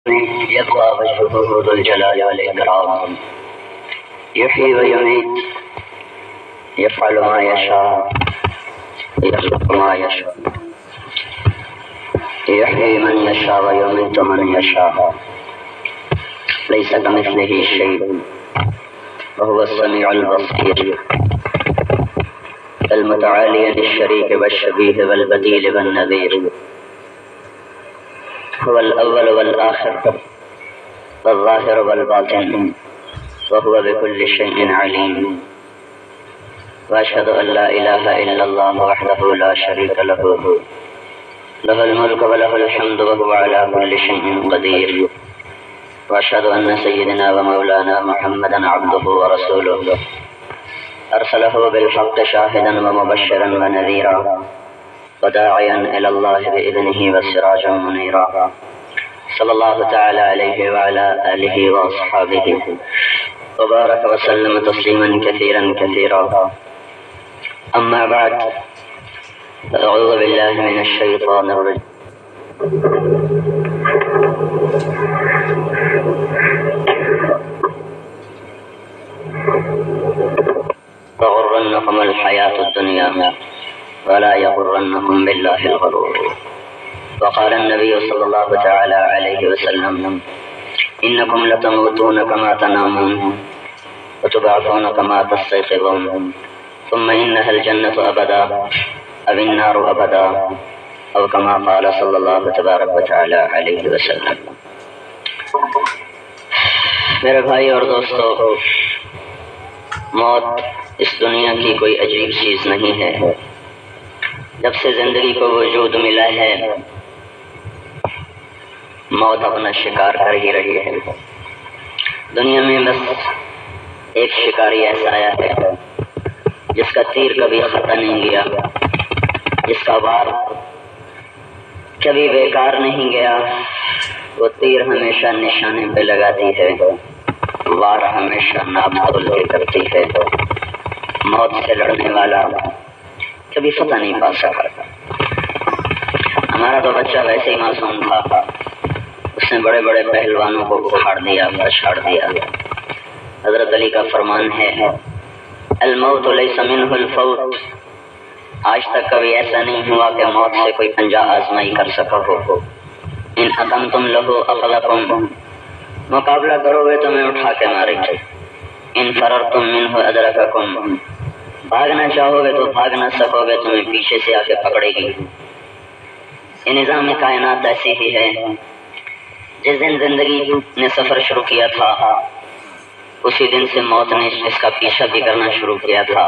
يبقى وجهه ذو الجلال والإكرام يحيي ويميت يفعل ما يشاء يخلق ما يشاء يحيي من يشاء ويميت من يشاء ليس كمثله شيء وهو السميع البصير المتعالي عن الشريك والشبيه والبديل والنذير هو الأول والآخر والظاهر والباطن وهو بكل شيء عليم وأشهد أن لا إله إلا الله وحده لا شريك له له الملك وله الحمد وهو على كل شيء قدير وأشهد أن سيدنا ومولانا محمدا عبده ورسوله أرسله بالحق شاهدا ومبشرا ونذيرا وداعيا إلى الله بإذنه وسراجا منيرا صلى الله تعالى عليه وعلى آله وأصحابه وبارك وسلم تسليما كثيرا كثيرا. أما بعد، أعوذ بالله من الشيطان الرجيم. تغرنكم الحياة الدنيا ولا يغرنكم بالله الغرور. وقال النبي صلى الله تعالى عليه وسلم: إنكم لتموتون كما تنامون وتبعثون كما تستيقظون ثم إنها الجنة أبدا أو النار أبدا أو كما قال صلی اللہ تبارک و تعالی علیہ وسلم. میرے بھائی اور دوستو، موت اس دنیا کی کوئی عجیب چیز نہیں ہے. جب سے زندگی کو وجود ملا ہے، موت اپنا شکار کر ہی رہی ہے. دنیا میں بس ایک شکاری ایسا آیا ہے جس کا تیر کبھی خطا نہیں گیا، جس کا وار کبھی بیکار نہیں گیا. وہ تیر ہمیشہ نشانے پہ لگاتی ہے، وار ہمیشہ ناپ تول کے کرتی ہے. موت سے لڑنے والا کبھی فتح نہیں پا سکا. ہمارا تو بچہ ویسے ہی معصوم تھا، اس نے بڑے بڑے پہلوانوں کو اکھاڑ دیا، پچھاڑ دیا. حضرت علی کا فرمان ہے: الموت لیس منہ الفوت. آج تک کبھی ایسا نہیں ہوا کہ موت سے کوئی پنجہ آزمائی کر سکا ہو. ان اقمتم لہو اخذکم. مقابلہ کرو گے تو میں اٹھا کے مارے گی. ان فررتم منہ ادرککم. بھاگنا چاہو گے تو بھاگ نہ سکو گے، تمہیں پیچھے سے آ کے پکڑے گی. یہ نظام کائنات ایسی ہی ہے. جس دن زندگی نے سفر شروع کیا تھا، اسی دن سے موت نے اس کا پیچھا بھی کرنا شروع کیا تھا.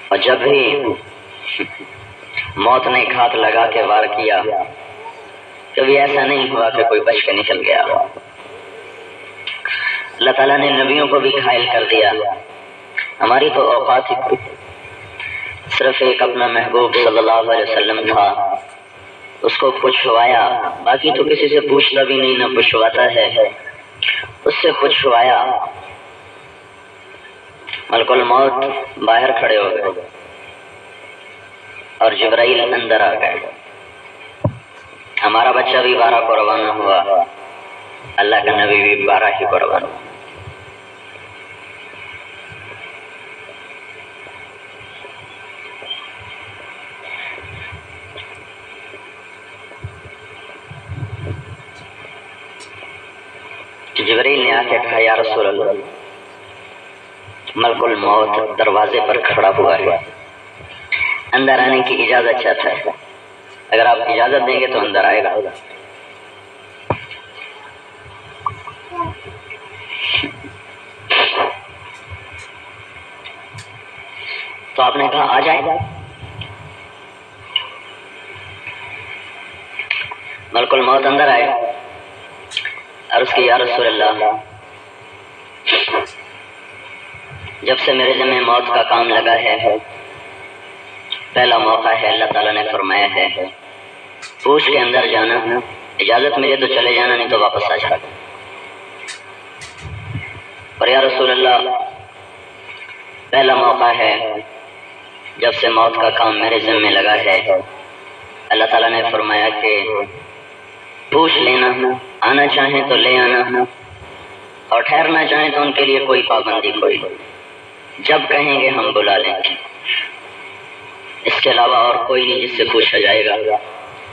اور جب بھی موت نے گھات لگا کے وار کیا، کبھی ایسا نہیں ہوا کہ کوئی بچ کے نکل گیا. اللہ تعالیٰ نے نبیوں کو بھی گھائل کر دیا. ہماری تو اوقات ہی صرف ایک اپنا محبوب صلی اللہ علیہ وسلم تھا، اس کو پوچھوایا. باقی تو کسی سے پوچھتا بھی نہیں، نہ پوچھواتا ہے. اس سے پوچھوایا. ملک الموت باہر کھڑے ہو گئے اور جبرائیل اندر آ گئے. ہمارا بچہ بھی 12 کو روانہ ہوا، اللہ کا نبی بھی 12 ہی کو روانہ ہوا. جبرائیل نے آ کے کہا: یا رسول اللہ، ملک الموت دروازے پر کھڑا ہوا ہے، اندر آنے کی اجازت چاہتا ہے. اگر آپ اجازت دیں گے تو اندر آئے گا. تو آپ نے کہا: آ جائے. ملک الموت اندر آئے. عرض کی: یا رسول اللہ، جب سے میرے ذمہ موت کا کام لگا ہے، پہلا موقع ہے، اللہ تعالیٰ نے فرمایا ہے پوچھ کے اندر جانا، اجازت ملے تو چلے جانا، نہیں تو واپس آ جانا. اور یا رسول اللہ، پہلا موقع ہے جب سے موت کا کام میرے ذمہ لگا ہے، اللہ تعالیٰ نے فرمایا کہ پوچھ لینا، آنا چاہیں تو لے آنا اور ٹھہرنا چاہیں تو ان کے لیے کوئی پابندی کوئی، جب کہیں گے ہم بلا لیں گے۔ اس کے علاوہ اور کوئی نہیں جس سے پوچھا جائے گا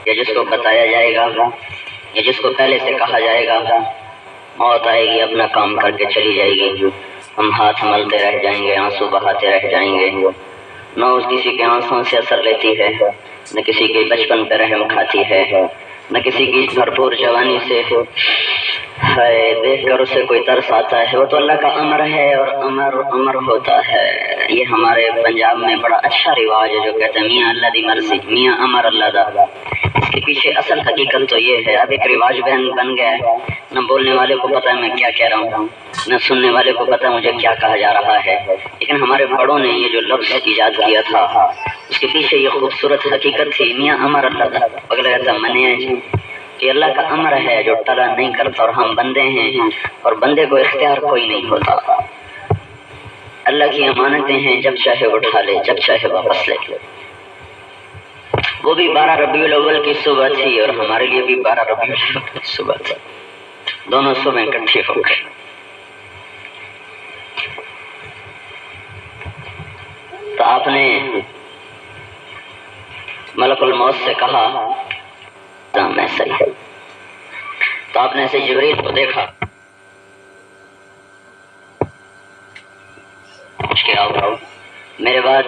یا جس کو بتایا جائے گا یا جس کو پہلے سے کہا جائے گا۔ موت آئے گی، اپنا کام کر کے چلی جائے گی، ہم ہاتھ ملتے رہ جائیں گے، آنسو بہاتے رہ جائیں گے۔ نہ اس کسی کے آنسوں سے اثر لیتی ہے، نہ کسی کے بچپن پہ رحم کھاتی ہے، نہ کسی کی بھرپور جوانی سے دیکھ کر اسے کوئی ترس آتا ہے۔ وہ تو اللہ کا امر ہے اور امر ہوتا ہے۔ یہ ہمارے پنجاب میں بڑا اچھا رواج ہے جو کہتے ہیں میاں اللہ دی مرضی، میاں امر اللہ دا۔ اس کے پیچھے اصل حقیقت تو یہ ہے، اب ایک رواج بن گیا ہے، نہ بولنے والے کو پتہ ہے میں کیا کہہ رہا ہوں، نہ سننے والے کو پتہ ہے مجھے کیا کہا جا رہا ہے۔ لیکن ہمارے بڑوں نے یہ جو لفظ ایجاد کیا تھا اس کے پیچھے یہ خوبصورت حقیقت تھی، میاں امر اللہ دا۔ اگلا کہتا منے کہ اللہ کا امر ہے جو ٹلا نہیں کرتا، اور ہم بندے ہیں اور بندے کو اختیار کوئی نہیں ہوتا۔ اللہ کی امانتیں ہیں، جب چاہے اٹھا لے، جب چاہے واپس لے۔ وہ بھی 12 ربیع الاول کی صبح تھی اور ہمارے لیے بھی 12 ربیع الاول کی صبح تھی، دونوں صبح اکٹھی ہو گئے۔ تو آپ نے ملک الموت سے کہا میں صحیح ہے، تو آپ نے ایسے جبریل کو دیکھا کہ آؤ میرے بعد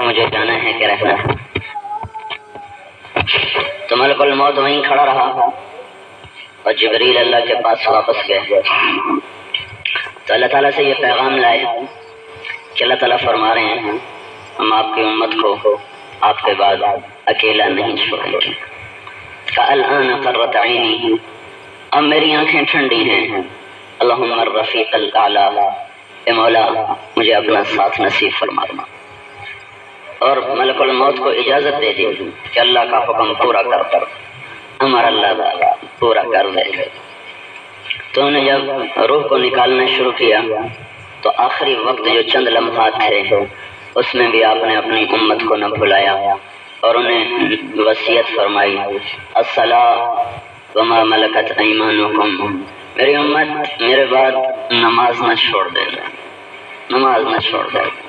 مجھے جانا ہے کہ رہنا ہے۔ تو ملک الموت وہیں کھڑا رہا اور جبریل اللہ کے پاس واپس گئے۔ تو اللہ تعالیٰ سے یہ پیغام لائے کہ اللہ تعالیٰ فرما رہے ہیں ہم آپ کی امت کو آپ کے بعد اکیلا نہیں چھوڑیں گے۔ فالآن قرۃ عینی، اب میری آنکھیں ٹھنڈی ہیں۔ اللہم الرفیق الاعلی، اے مولا مجھے اپنا ساتھ نصیب فرما۔ اور ملک الموت کو اجازت دے دی کہ اللہ کا حکم پورا کر، امر اللہ دا پورا کر دے۔ تو انہیں جب روح کو نکالنا شروع کیا تو آخری وقت جو چند لمحات تھے اس میں بھی آپ نے اپنی امت کو نہ بھلایا اور انہیں وصیت فرمائی الصلاۃ وما ملکت ایمانکم، میری امت میرے بعد نماز نہ چھوڑ دینا، نماز نہ چھوڑ دینا۔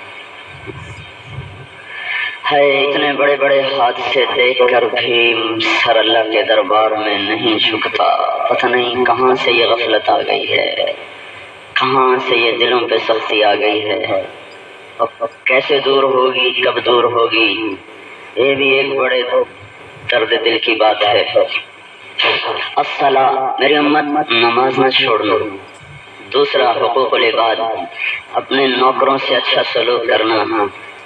ہے اتنے بڑے بڑے حادثے دیکھ کر بھی سر اللہ کے دربار میں نہیں جھکتا۔ پتہ نہیں کہاں سے یہ غفلت آ گئی ہے، کہاں سے یہ دلوں پہ سختی آ گئی ہے، کیسے دور ہوگی، کب دور ہوگی، یہ بھی ایک بڑے درد دل کی بات ہے۔ الصلاۃ، میری امت نماز نہ چھوڑنا۔ دوسرا حقوق العباد، اپنے نوکروں سے اچھا سلوک کرنا،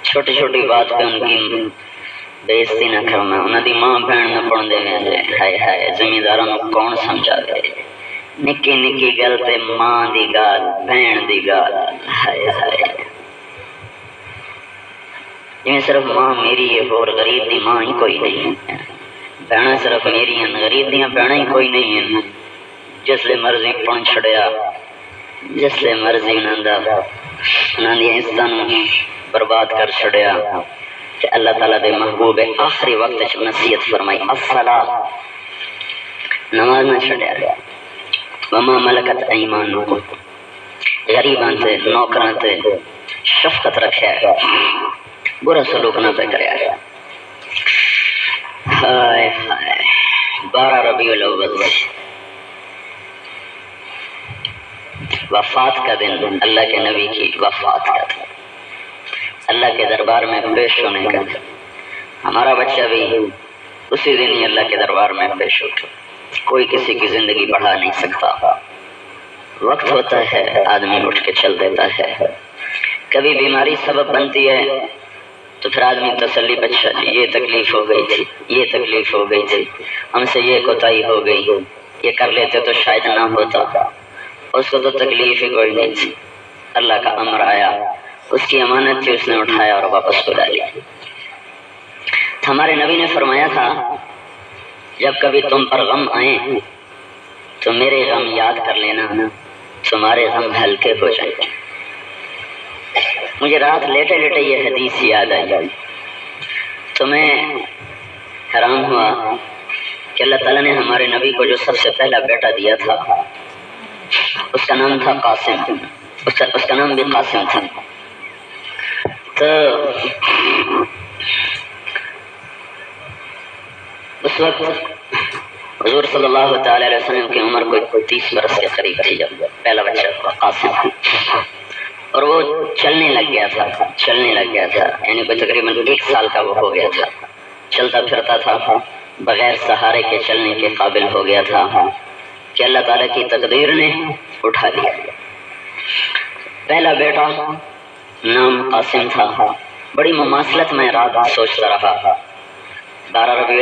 چھوٹی چھوٹی بات پہ ان کی بے عزتی نہ کرنا، انہاں دی ماں بہن نہ پڑھ دے ہائے ہائے، زمینداراں نوں کون سمجھا دے، نکی نکی گل تے ماں دی گال، بہن دی گال، ہائے ہائے، جویں صرف ماں میری ہے اور غریب دی ماں ہی کوئی نہیں ہے، بہناں صرف میری ہیں، غریب دیاں بہناں ہی کوئی نہیں ہیں۔ جس لے مرضی پڑھ چھڑیا، جس لے مرضی انہاں دی عزتاں نوں برباد کر چھڑیا۔ کہ اللہ تعالیٰ دے محبوب آخری وقت وچ نصیحت فرمائی الصلاۃ، نماز نہ چھڑیا، وما ملکت ایمانکم، غریباں تے نوکراں تے شفقت رکھیا، برا سلوک نہ پہ کریا۔ ہائے ہائے، 12 ربیع الاول وفات کا دن، اللہ کے نبی کی وفات کا دن، اللہ کے دربار میں پیش ہونے کا دن۔ ہمارا بچہ بھی اسی دن ہی اللہ کے دربار میں پیش ہوتا۔ کوئی کسی کی زندگی بڑھا نہیں سکتا، وقت ہوتا ہے آدمی اٹھ کے چل دیتا ہے۔ کبھی بیماری سبب بنتی ہے تو پھر آدمی تسلی بچہ یہ تکلیف ہو گئی تھی، یہ تکلیف ہو گئی تھی، ہم سے یہ کوتاہی ہو گئی، یہ کر لیتے تو شاید نہ ہوتا، اس کو تو تکلیف ہی کوئی نہیں تھی، اللہ کا امر آیا، اس کی امانت تھی، اس نے اٹھایا اور واپس بلا لیا۔ ہمارے نبی نے فرمایا تھا جب کبھی تم پر غم آئیں تو میرے غم یاد کر لینا، تمہارے غم ہلکے ہو جائیں گے۔ مجھے رات لیٹے لیٹے یہ حدیث یاد آئی تو میں حیران ہوا کہ اللہ تعالیٰ نے ہمارے نبی کو جو سب سے پہلا بیٹا دیا تھا اس کا نام تھا قاسم، اس کا نام بھی قاسم تھا۔ تو اس وقت حضور صلی اللہ تعالی علیہ وسلم کی عمر کوئی 30 برس کے قریب تھی جب پہلا بچہ ہوا قاسم، اور وہ چلنے لگ گیا تھا یعنی کوئی تقریباً 1 سال کا وہ ہو گیا تھا، چلتا پھرتا تھا، بغیر سہارے کے چلنے کے قابل ہو گیا تھا کہ اللہ تعالیٰ کی تقدیر نے اٹھا دیا۔ پہلا بیٹا نام قاسم تھا۔ بڑی مماثلت میں رات سوچتا رہا، 12 ربیع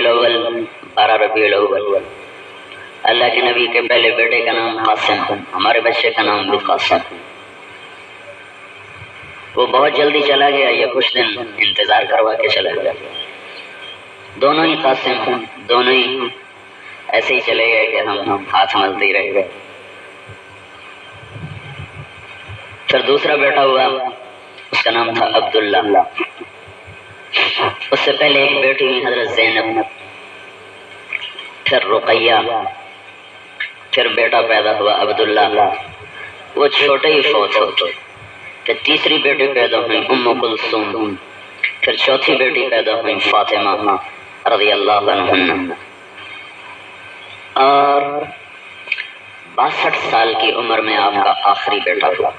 الاول، اللہ کے نبی کے پہلے بیٹے کا نام قاسم، ہمارے بچے کا نام بھی قاسم۔ وہ بہت جلدی چلا گیا، یہ کچھ دن انتظار کروا کے چلا گیا۔ دونوں ہی قاسم، دونوں ہی ایسے ہی چلے گئے کہ ہم ہاتھ ملتے ہی رہ گئے۔ پھر دوسرا بیٹا ہوا، اس کا نام تھا عبداللہ۔ اس سے پہلے ایک بیٹی ہوئی حضرت زینب، پھر رقیہ، پھر بیٹا پیدا ہوا عبداللہ، وہ چھوٹے ہی فوت ہو گئے۔ پھر تیسری بیٹی پیدا ہوئی ام کلثوم، پھر چوتھی بیٹی پیدا ہوئی فاطمہ رضی اللہ عنہ، اور 62 سال کی عمر میں آپ کا آخری بیٹا ہوا۔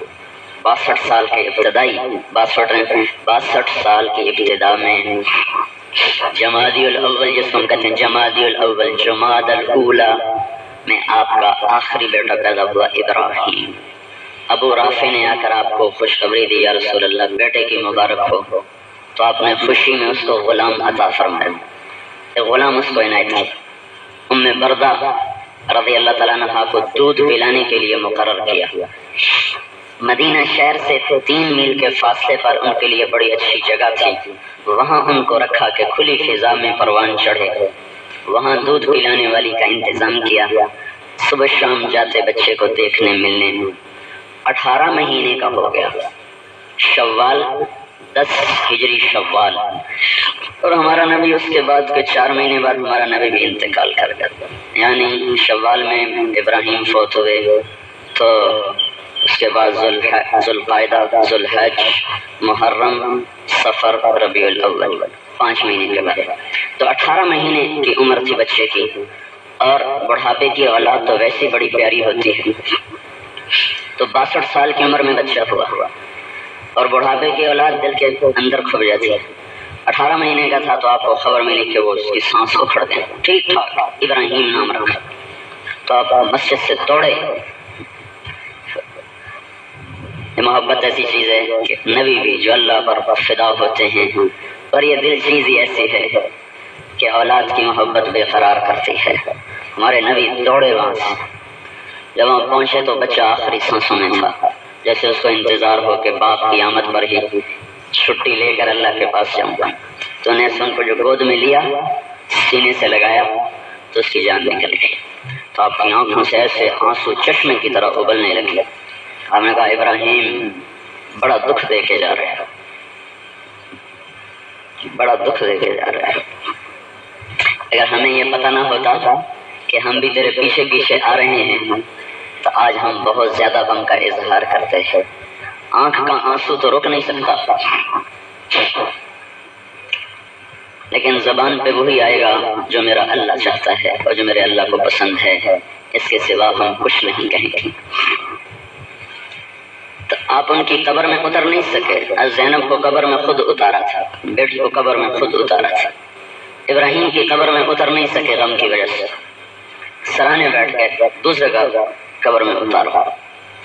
62 سال کے ابتدائی 62 سال کی ابتدا میں جمادی الاول، جس کو ہم کہتے ہیں جمادی الاول، جماد الاولا میں آپ کا آخری بیٹا پیدا ہوا ابراہیم۔ ابو رافع نے آ کر آپ کو خوشخبری دی، یا رسول اللہ بیٹے کی مبارک ہو، تو آپ نے خوشی میں اس کو غلام عطا فرمایا، ایک غلام اس کو عنایت کی۔ ام بردہ رضی اللہ تعالیٰ عنہا کو دودھ پلانے کے لیے مقرر کیا۔ مدینہ شہر سے 3 میل کے فاصلے پر ان کے لیے بڑی اچھی جگہ تھی، وہاں ان کو رکھا کہ کھلی فضا میں پروان چڑھے، وہاں دودھ پلانے والی کا انتظام کیا، صبح شام جاتے بچے کو دیکھنے ملنے۔ 18 مہینے کا ہو گیا، شوال 10 ہجری شوال، اور ہمارا نبی اس کے بعد کے 4 مہینے بعد ہمارا نبی بھی انتقال کر گیا، یعنی شوال میں ابراہیم فوت ہوئے، تو اس کے بعد ذوالقعدہ، ذوالحج، محرم، صفر، ربیع الاول، 5 مہینے کے بعد۔ تو 18 مہینے کی عمر تھی بچے کی، اور بڑھاپے کی اولاد تو ویسی بڑی پیاری ہوتی ہے، تو 62 سال کی عمر میں بچہ ہوا، اور بڑھاپے کی اولاد دل کے اندر کھب جاتی ہے۔ 18 مہینے کا تھا تو آپ کو خبر ملی کہ وہ اس کی سانس اکھڑ گئی، ٹھیک ٹھاک ابراہیم نام رکھا، تو آپ مسجد سے توڑے۔ محبت ایسی چیز ہے کہ نبی بھی جو اللہ پر فدا ہوتے ہیں، اور یہ دل چیز ہی ایسی ہے کہ اولاد کی محبت بے قرار کرتی ہے۔ ہمارے نبی دوڑے وہاں سے، جب وہاں پہنچے تو بچہ آخری سانسوں میں تھا، جیسے اس کو انتظار ہو کہ باپ کی آمد پر ہی چھٹی لے کر اللہ کے پاس جاؤں گا، تو انہیں ان کو جو گود میں لیا، سینے سے لگایا تو اس کی جان نکل گئی، تو آپ کی آنکھوں سے ایسے آنسو چشمے کی طرح ابلنے لگے۔ آپ نے کہا ابراہیم بڑا دکھ دے کے جا رہا ہے، بڑا دکھ دے کے جا رہا ہے۔ اگر ہمیں یہ پتہ نہ ہوتا کہ ہم بھی تیرے پیچھے پیچھے آ رہے ہیں تو آج ہم بہت زیادہ غم کا اظہار کرتے ہیں۔ آنکھ کا آنسو تو روک نہیں سکتا، لیکن زبان پہ وہی آئے گا جو میرا اللہ چاہتا ہے اور جو میرے اللہ کو پسند ہے، اس کے سوا ہم کچھ نہیں کہیں گے۔ تو آپ ان کی قبر میں اتر نہیں سکے۔ زینب کو قبر میں خود اتارا تھا، بیٹی کو قبر میں خود اتارا تھا، ابراہیم کی قبر میں اتر نہیں سکے غم کی وجہ سے، سرانے بیٹھ گئے، دوسرے کا قبر میں اتارا۔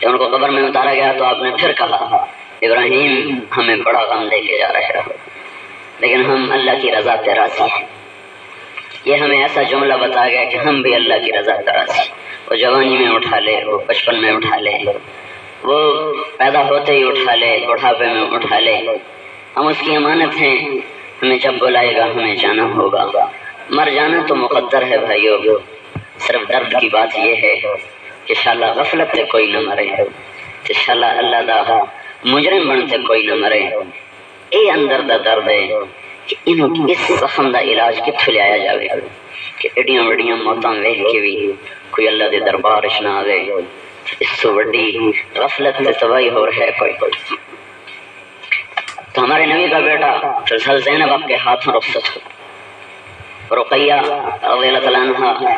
جب ان کو قبر میں اتارا گیا تو آپ نے پھر کہا ابراہیم ہمیں بڑا غم دے کے جا رہے ہیں، لیکن ہم اللہ کی رضا پہ راضی ہیں۔ یہ ہمیں ایسا جملہ بتا گیا کہ ہم بھی اللہ کی رضا پہ راضی، وہ جوانی میں اٹھا لے، وہ بچپن میں اٹھا لے، وہ پیدا ہوتے ہی اٹھا لے، بڑھاپے میں اٹھا لے، ہم اس کی امانت ہیں، ہمیں جب بلائے گا ہمیں جانا ہوگا۔ مر جانا تو مقدر ہے بھائیو، صرف درد کی بات یہ ہے کہ شالا غفلت تے کوئی نہ مرے تے شالا اللہ دا مجرم بنتے کوئی نہ مرے. اے اندر دا درد ہے کہ انہوں اس زخم دا علاج کتھوں لیا جاوے کہ ایڈیاں وڈیاں موتاں ویکھ کے بھی کوئی اللہ دے دربار وچ نہ آوے. اس سے بڑی غفلت تے تباہی ہو رہا ہے کوئی. تو ہمارے نبی کا بیٹا فضل زینب آپ کے ہاتھوں رخصت ہو. رقیہ رضی اللہ تعالیٰ عنہ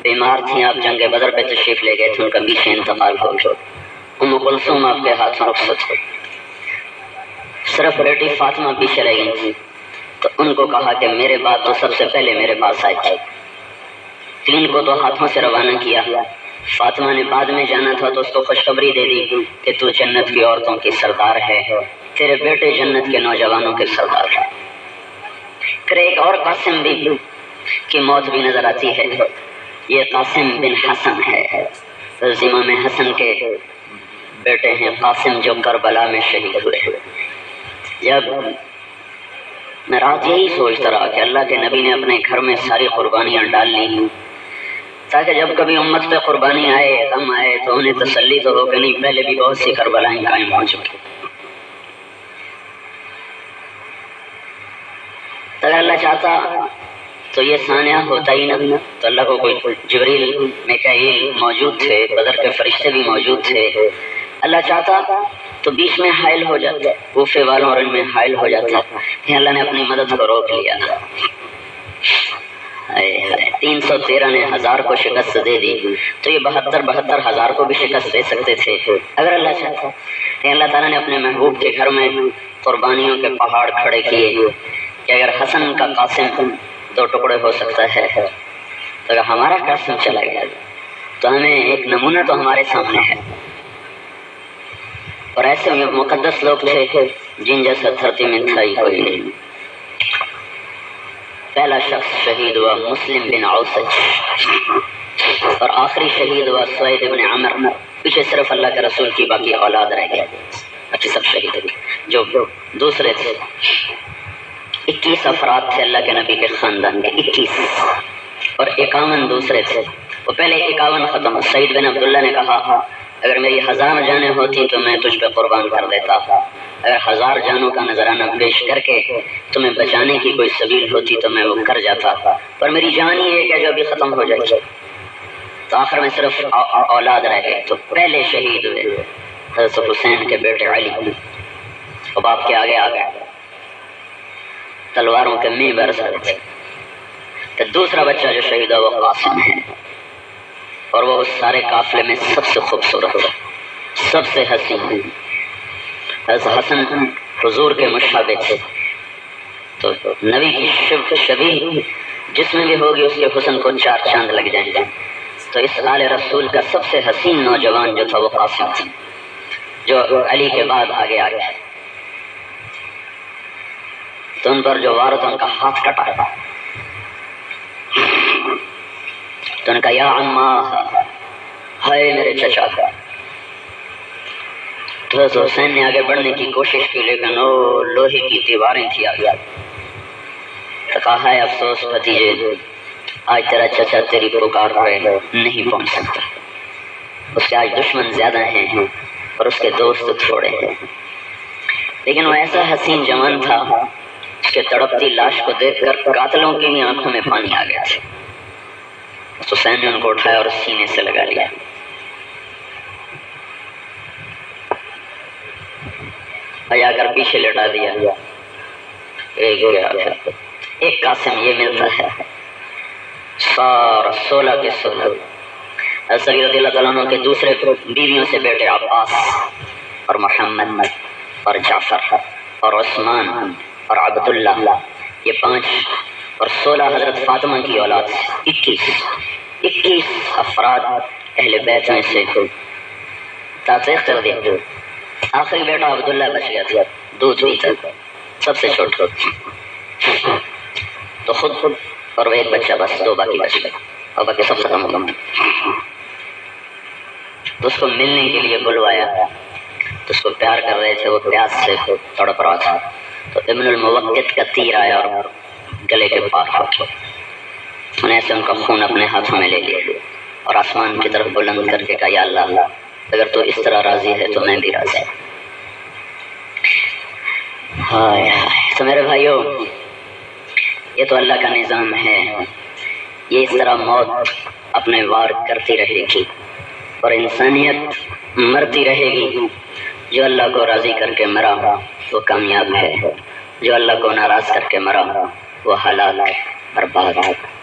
بیمار تھیں، آپ جنگ بدر پہ تشریف لے گئے تھے، ان کا بیچ انتقال ہو گیا. ام کلثوم آپ کے ہاتھوں رخصت ہو. صرف بیٹی فاطمہ پیچھے رہ گئی تھی، تو ان کو کہا کہ میرے بعد تو سب سے پہلے میرے پاس آئے تھے. 3 کو تو ہاتھوں سے روانہ کیا. فاطمہ نے بعد میں جانا تھا تو اس کو خوشخبری دے دی کہ تو جنت کی عورتوں کی سردار ہے، تیرے بیٹے جنت کے نوجوانوں کے سردار ہیں. پھر ایک اور قاسم بھی کی موت بھی نظر آتی ہے. یہ قاسم بن حسن ہے، امام حسن کے بیٹے ہیں قاسم، جو کربلا میں شہید ہوئے. جب میں رات یہی سوچتا رہا کہ اللہ کے نبی نے اپنے گھر میں ساری قربانیاں ڈال لی تاکہ جب کبھی امت پہ قربانی آئے، غم آئے تو انہیں تسلی تو ہو کہ نہیں پہلے بھی بہت سی کربلائیں قائم ہو چکی. اگر اللہ چاہتا تو یہ سانحہ ہوتا ہی نہ. تو اللہ کو کوئی جبریل میکائیل موجود تھے، بدر کے فرشتے بھی موجود تھے. اللہ چاہتا تو بیچ میں حائل ہو جاتا، کوفے والوں اور ان میں حائل ہو جاتا. اللہ نے اپنی مدد کو روک لیا. 313 نے 1000 کو شکست دے دی تو یہ 72 1000 کو بھی شکست دے سکتے تھے اگر اللہ چاہتا. اللہ تعالیٰ نے اپنے محبوب کے گھر میں قربانیوں کے پہاڑ کھڑے کیے کہ اگر حسن کا قاسم 2 ٹکڑے ہو سکتا ہے تو اگر ہمارا قاسم چلا گیا تو ہمیں ایک نمونہ تو ہمارے سامنے ہے. اور ایسے مقدس لوگ تھے جن جیسا دھرتی میں تھا ہی کوئی نہیں. پہلا شخص شہید ہوا مسلم بن اوسج، اور آخری شہید ہوا سعید بن عمر. پیچھے صرف اللہ کے رسول کی باقی اولاد رہ گئے، باقی سب شہید ہوئے. جو دوسرے تھے 21 افراد تھے اللہ کے نبی کے خاندان کے، 21 اور 51 دوسرے تھے. وہ پہلے 51 ختم. سعید بن عبداللہ نے کہا اگر میری 1000 جانیں ہوتی تو میں تجھ پہ قربان کر دیتا. اگر 1000 جانوں کا نذرانہ پیش کر کے تمہیں بچانے کی کوئی سبیل ہوتی تو میں وہ کر جاتا، پر میری جان ہی ہے کہ جو ابھی ختم ہو جائے گی. تو آخر میں صرف اولاد رہ گئے. تو پہلے شہید ہوئے حضرت حسین کے بیٹے علی. اب آپ کے آگے آ گئے، تلواروں کے می برس رہے تھے. تو دوسرا بچہ جو شہید ہوا وہ قاسم ہے، اور وہ اس سارے قافلے میں سب سے خوبصورت ہے، سب سے حسین. حضرت حسن حضور کے مشابہ تھے، تو نبی کی شبیہ جس میں بھی ہوگی اس کے حسن کو 4 چاند لگ جائیں گے. تو اس آل رسول کا سب سے حسین نوجوان جو تھا وہ قاسم تھا، جو علی کے بعد آگے آ گیا. تو ان پر جو وار تھا ان کا ہاتھ کٹا تھا. تو ان کا یا عمّا، ہائے میرے چچا. تو حضرت حسین نے آگے بڑھنے کی کوشش کی لیکن وہ لوہے کی دیواریں تھی آگے. تو کہا ہے افسوس بھتیجے، آج تیرا چچا تیری پکار پہ نہیں پہنچ سکتا. اس کے آج دشمن زیادہ ہیں اور اس کے دوست تھوڑے ہیں. لیکن وہ ایسا حسین جوان تھا، اس کے تڑپتی لاش کو دیکھ کر قاتلوں کی بھی آنکھوں میں پانی آ گیا تھا. حسین نے ان کو اٹھایا اور سینے سے لگا لیا. جا کر پیچھے لٹا دیا. ایک قاسم یہ ملتا ہے، سارا 16 کے 16. علی رضی اللہ تعالیٰ عنہ کے دوسرے بیویوں سے بیٹے عباس اور محمد اور جعفر اور عثمان اور عبداللہ، یہ 5 اور 16 حضرت فاطمہ کی اولاد. 21 افراد اہل بیت میں سے تاثیر کر دیا. آخری بیٹا عبداللہ بچ گیا تھا، دودھ پیتا، سب سے چھوٹا. تو خود اور وہ ایک بچہ، بس 2 باقی بچ گئے اور باقی سب ختم ہو گئے. تو اس کو ملنے کے لیے بلوایا، تو اس کو پیار کر رہے تھے، وہ پیاس سے تڑپ رہا تھا. تو ابن الموقت کا تیر آیا اور گلے کے پاس رکھا. انہیں سے ان کا خون اپنے ہاتھوں میں لے لیا. اور آسمان کی طرف بلند کر کے کہا یا اللہ اگر تو اس طرح راضی ہے تو میں بھی راضی ہوں۔ ہائے تو میرے بھائیوں یہ تو اللہ کا نظام ہے، یہ اس طرح موت اپنے وار کرتی رہے گی اور انسانیت مرتی رہے گی۔ جو اللہ کو راضی کر کے مرا وہ کامیاب ہے، جو اللہ کو ناراض کر کے مرا وہ ہلاک، برباد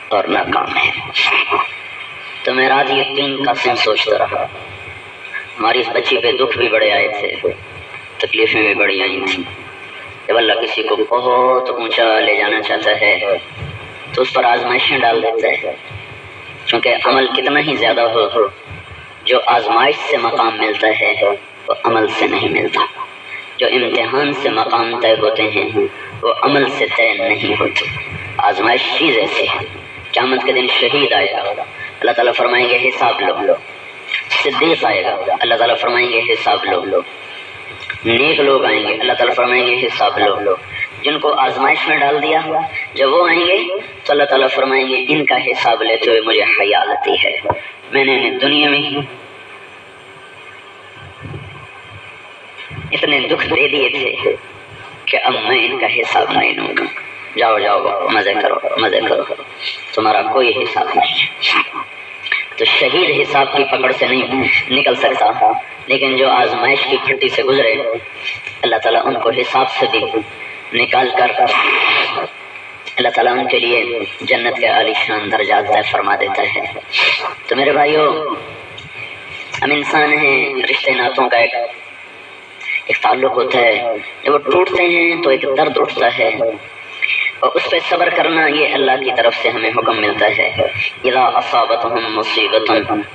اور ناکام ہے۔ تو میں رات یہ 3 قسم سوچتا رہا۔ ہماری اس بچی پہ دکھ بھی بڑے آئے تھے، تکلیفیں بھی بڑی آئی تھیں۔ جب اللہ کسی کو بہت اونچا لے جانا چاہتا ہے تو اس پر آزمائشیں ڈال دیتا ہے، کیونکہ عمل کتنا ہی زیادہ ہو جو آزمائش سے مقام ملتا ہے وہ عمل سے نہیں ملتا، جو امتحان سے مقام طے ہوتے ہیں وہ عمل سے طے نہیں ہوتے۔ آزمائش چیز ایسی ہے، قیامت کے دن شہید آئے گا، اللہ تعالیٰ فرمائیں گے حساب لو، صدیق آئے گا، اللہ تعالیٰ فرمائیں گے حساب لو، نیک لوگ آئیں گے، اللہ تعالیٰ فرمائیں گے حساب لو۔ جن کو آزمائش میں ڈال دیا جب وہ آئیں گے تو اللہ تعالیٰ فرمائیں گے ان کا حساب لیتے ہوئے مجھے حیا آتی ہے، میں نے دنیا میں ہی اتنے دکھ دے دیے تھے کہ اب میں ان کا حساب نہیں لوں گا، جاؤ مزے کرو، تمہارا کوئی حساب نہیں ہے۔ تو شہید حساب کی پکڑ سے نہیں نکل سکتا، لیکن جو آزمائش کی پھٹی سے گزرے اللہ تعالیٰ ان کو حساب سے بھی نکال کر اللہ تعالیٰ ان کے لیے جنت کے عالی شان درجات طے فرما دیتا ہے۔ تو میرے بھائیوں ہم انسان ہیں، رشتے ناتوں کا ایک تعلق ہوتا ہے، جب وہ ٹوٹتے ہیں تو ایک درد اٹھتا ہے اور اس پہ صبر کرنا یہ اللہ کی طرف سے ہمیں حکم ملتا ہے۔ اذا اصابتهم مصیبت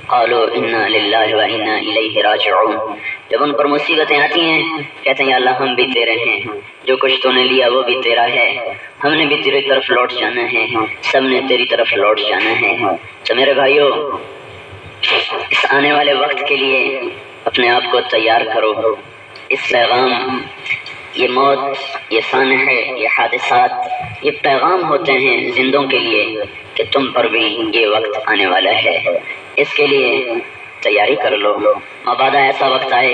قالوا انا للہ وانا الیہ راجعون، جب ان پر مصیبتیں آتی ہیں کہتے ہیں یا اللہ ہم بھی تیرے ہیں، جو کچھ تو نے لیا وہ بھی تیرا ہے، ہم نے بھی تیری طرف لوٹ جانا ہے، سب نے تیری طرف لوٹ جانا ہے۔ تو میرے بھائیوں اس آنے والے وقت کے لیے اپنے آپ کو تیار کرو۔ اس پیغام، یہ موت، یہ سانحہ، یہ حادثات، یہ پیغام ہوتے ہیں زندوں کے لیے کہ تم پر بھی یہ وقت آنے والا ہے، اس کے لیے تیاری کر لو۔ مبادا ایسا وقت آئے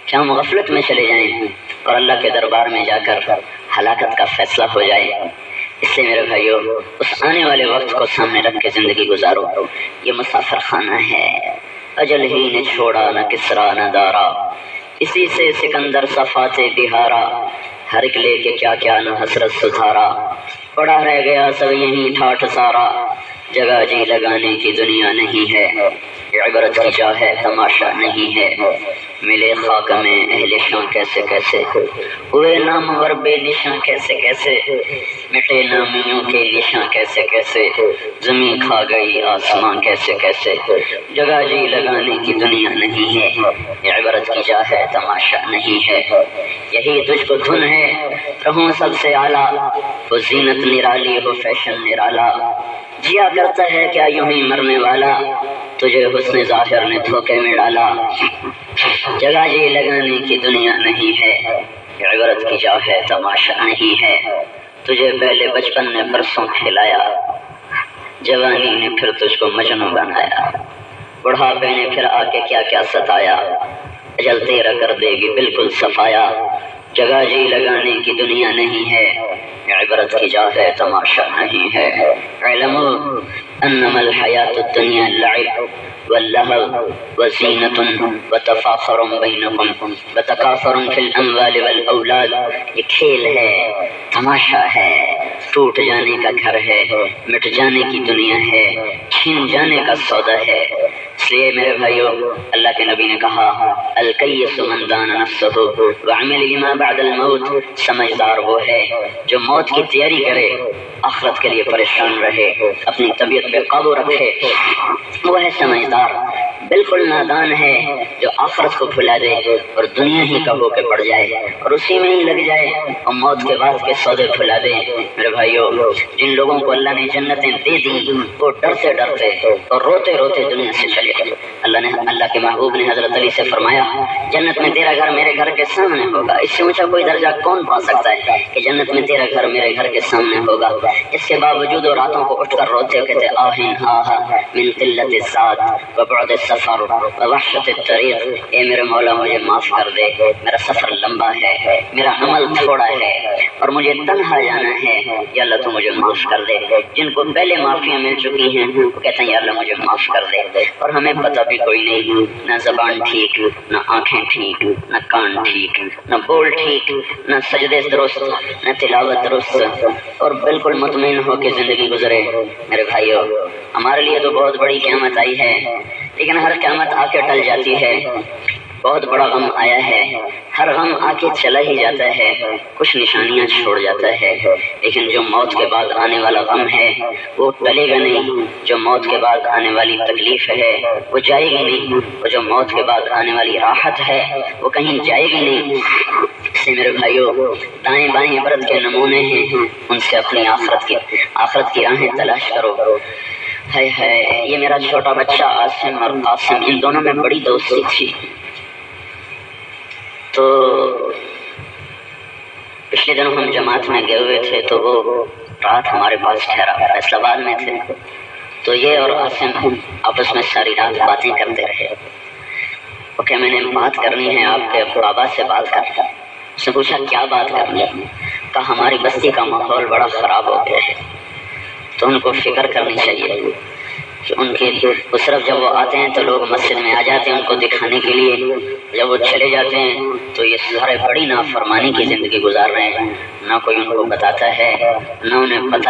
کہ ہم غفلت میں چلے جائیں اور اللہ کے دربار میں جا کر ہلاکت کا فیصلہ ہو جائے۔ اس لیے میرے بھائیوں اس آنے والے وقت کو سامنے رکھ کے زندگی گزارو۔ یہ مسافر خانہ ہے، اجل ہی نے چھوڑا نہ کسرا نہ دارا، اسی سے سکندر صفات بہارا، ہر ایک لے کے کیا کیا نہ حسرت سدھارا، پڑا رہ گیا سب یہیں ٹھاٹھ سارا، جگہ جی لگانے کی دنیا نہیں ہے، عبرت کی جا ہے تماشا نہیں ہے، ملے خاک میں اہل شاں کیسے کیسے، ہوئے نامور بے نشاں کیسے کیسے، مٹے نامیوں کے نشاں کیسے کیسے، زمین کھا گئی آسمان کیسے کیسے، جگہ جی لگانے کی دنیا نہیں ہے، عبرت کی جا ہے تماشا نہیں ہے، یہی تجھ کو دھن ہے رہوں سب سے اعلیٰ، وہ زینت نرالی ہو فیشن نرالا، جیا کرتا ہے کیا یوں ہی مرنے والا، تجھے حسن ظاہر نے دھوکے میں ڈالا، جگہ جی لگانے کی دنیا نہیں ہے، عبرت کی جا ہے تماشا نہیں ہے، تجھے پہلے بچپن نے برسوں کھلایا، جوانی نے پھر تجھ کو مجنوں بنایا، بڑھاپے نے پھر آ کے کیا کیا ستایا، اجل تیرا کر دے گی بالکل صفایا، جگہ جی لگانے کی دنیا نہیں ہے، عبرت کی جا ہے تماشا نہیں ہے، علموا انما الحیات الدنیا لعب واللہو وزینۃ وتفاخر بینکم وتکاثر فی الاموال والاولاد، یہ کھیل ہے، تماشا ہے، ٹوٹ جانے کا گھر ہے، مٹ جانے کی دنیا ہے، چھن جانے کا سودا ہے۔ اس لیے میرے بھائیوں اللہ کے نبی نے کہا الکیس من دان نفسہ وعمل لما بعد الموت، سمجھدار وہ ہے جو موت کی تیاری کرے، آخرت کے لیے پریشان رہے، اپنی طبیعت پہ قابو رکھے، وہ ہے سمجھدار۔ بالکل نادان ہے جو آخرت کو بھلا دے اور دنیا ہی کا ہو کے پڑ جائے اور اسی میں ہی لگ جائے اور موت کے بعد کے سودے بھلا دے۔ میرے بھائیوں جن لوگوں کو اللہ نے جنتیں دے دی وہ ڈرتے ڈرتے اور روتے روتے دنیا سے چلے گئے۔ اللہ کے محبوب نے حضرت علی سے فرمایا جنت میں تیرا گھر میرے گھر کے سامنے ہوگا، اس سے اونچا کوئی درجہ کون پا سکتا ہے کہ جنت میں تیرا گھر میرے گھر کے سامنے ہوگا۔ اس کے باوجود وہ راتوں کو اٹھ کر روتے کہتے آہن آہا من قلت الزاد وبعد السفر ووحشت الطریق، اے میرے مولا مجھے معاف کر دے، میرا سفر لمبا ہے، میرا عمل تھوڑا ہے اور مجھے تنہا جانا ہے، یا اللہ تو مجھے معاف کر دے۔ جن کو پہلے معافیاں مل چکی ہیں وہ کہتے ہیں یا اللہ مجھے معاف کر دے، اور ہمیں پتہ بھی کوئی نہیں، نہ زبان ٹھیک، نہ آنکھیں ٹھیک، نہ کان ٹھیک، نہ بول ٹھیک، نہ سجدے درست، نہ تلاوت درست، اور بالکل مطمئن ہو کے زندگی گزرے۔ میرے بھائیو ہمارے لیے تو بہت بڑی قیامت آئی ہے، لیکن ہر قیامت آ کے ٹل جاتی ہے۔ بہت بڑا غم آیا ہے، ہر غم آ کے چلا ہی جاتا ہے، کچھ نشانیاں چھوڑ جاتا ہے، لیکن جو موت کے بعد آنے والا غم ہے وہ ٹلے گا نہیں، جو موت کے بعد آنے والی تکلیف ہے وہ جائے گی نہیں، اور جو موت کے بعد آنے والی راحت ہے وہ کہیں جائے گی نہیں۔ اس لیے میرے بھائیو دائیں بائیں عبرت کے نمونے ہیں، ان سے اپنی آخرت کی راہیں تلاش کرو۔ ہائے ہائے، یہ میرا چھوٹا بچہ عاصم اور قاسم، ان دونوں میں بڑی دوستی تھی۔ تو پچھلے دنوں ہم جماعت میں گئے ہوئے تھے تو وہ رات ہمارے پاس ٹھہرا، فیصل آباد میں تھے، تو یہ اور عاصم آپس میں ساری رات باتیں کرتے رہے۔ اوکے میں نے بات کرنی ہے آپ کے بابا سے بات کرتا، اس نے پوچھا کیا بات کرنی ہے؟ کہا ہماری بستی کا ماحول بڑا خراب ہو گیا ہے، تو ان کو فکر کرنی چاہیے کہ ان کے اس طرف جب وہ آتے ہیں تو لوگ مسجد میں آ جاتے ہیں ان کو دکھانے کے لیے، جب وہ چلے جاتے ہیں تو یہ سارے بڑی نافرمانی کی زندگی گزار رہے ہیں، نہ کوئی ان کو بتاتا ہے، نہ انہیں پتہ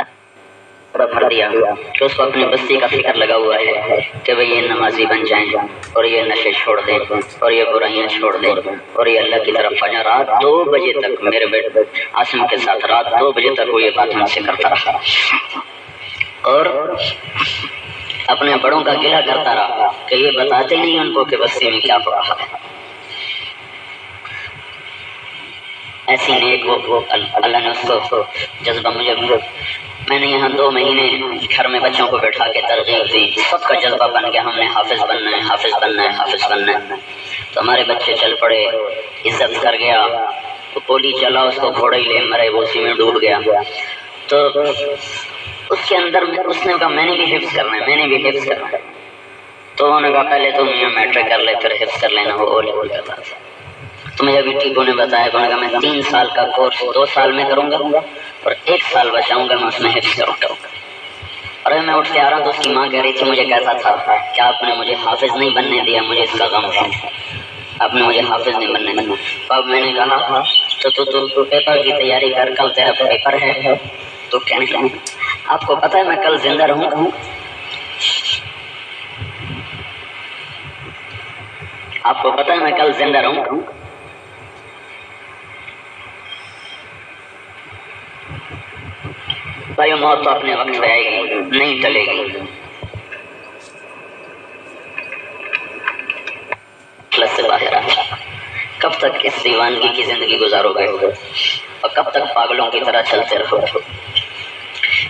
بھر دیا کہ اس کو اپنی بستی کا فکر لگا ہوا ہے کہ بھئی یہ نمازی بن جائیں اور یہ نشے چھوڑ دیں اور یہ برائیاں چھوڑ دیں اور یہ اللہ کی طرف آ جائیں۔ رات 2 بجے تک میرے بیٹے عاصم کے ساتھ رات 2 بجے تک وہ یہ بات ہم سے کرتا رہا اور اپنے بڑوں کا گلہ کرتا رہا کہ یہ بتاتے نہیں ان کو کہ بستی میں کیا ہو رہا ہے۔ ایسی نیک وہ اللہ نے اس کو جذبہ میں نے یہاں 2 مہینے گھر میں بچوں کو بیٹھا کے ترغیب دی، سب کا جذبہ بن گیا ہم نے حافظ بننا ہے، حافظ بننا ہے، حافظ بننا ہے۔ تو ہمارے بچے چل پڑے، عزت کر گیا، تو پولی چلا اس کو گھوڑا ہی لے مرے، وہ اسی میں ڈوب گیا۔ تو اس کے اندر اس نے کہا میں نے بھی حفظ کرنا ہے، میں نے بھی حفظ کرنا ہے۔ تو انہوں نے کہا پہلے تم یہاں میٹرک کر لے پھر حفظ کر لینا، وہ لیول کرتا تھا۔ تو مجھے ابھی ٹیپو نے بتایا کہ میں 3 سال کا کورس 2 سال میں کروں گا اور 1 سال بچاؤں گا، میں اس میں حفظ کروں گا۔ اور میں اٹھ کے آ رہا تو اس کی ماں کہہ رہی تھی مجھے کہتا تھا کہ آپ نے مجھے حافظ نہیں بننے دیا، مجھے اس کا غم ہے، آپ نے مجھے حافظ نہیں بننے دیا۔ اب میں نے کہا تو پیپر کی تیاری کر، کل تیرا پیپر ہے۔ تو کہنے لگا آپ کو پتہ ہے میں کل زندہ رہوں گا؟ آپ کو پتہ ہے میں کل زندہ رہوں گا؟ بھائی موت تو اپنے وقت پہ آئے گی، نہیں ٹلے گی۔ سے باہر آ کب تک اس دیوانگی کی زندگی گزارو گے اور کب تک پاگلوں کی طرح چلتے رہو گے؟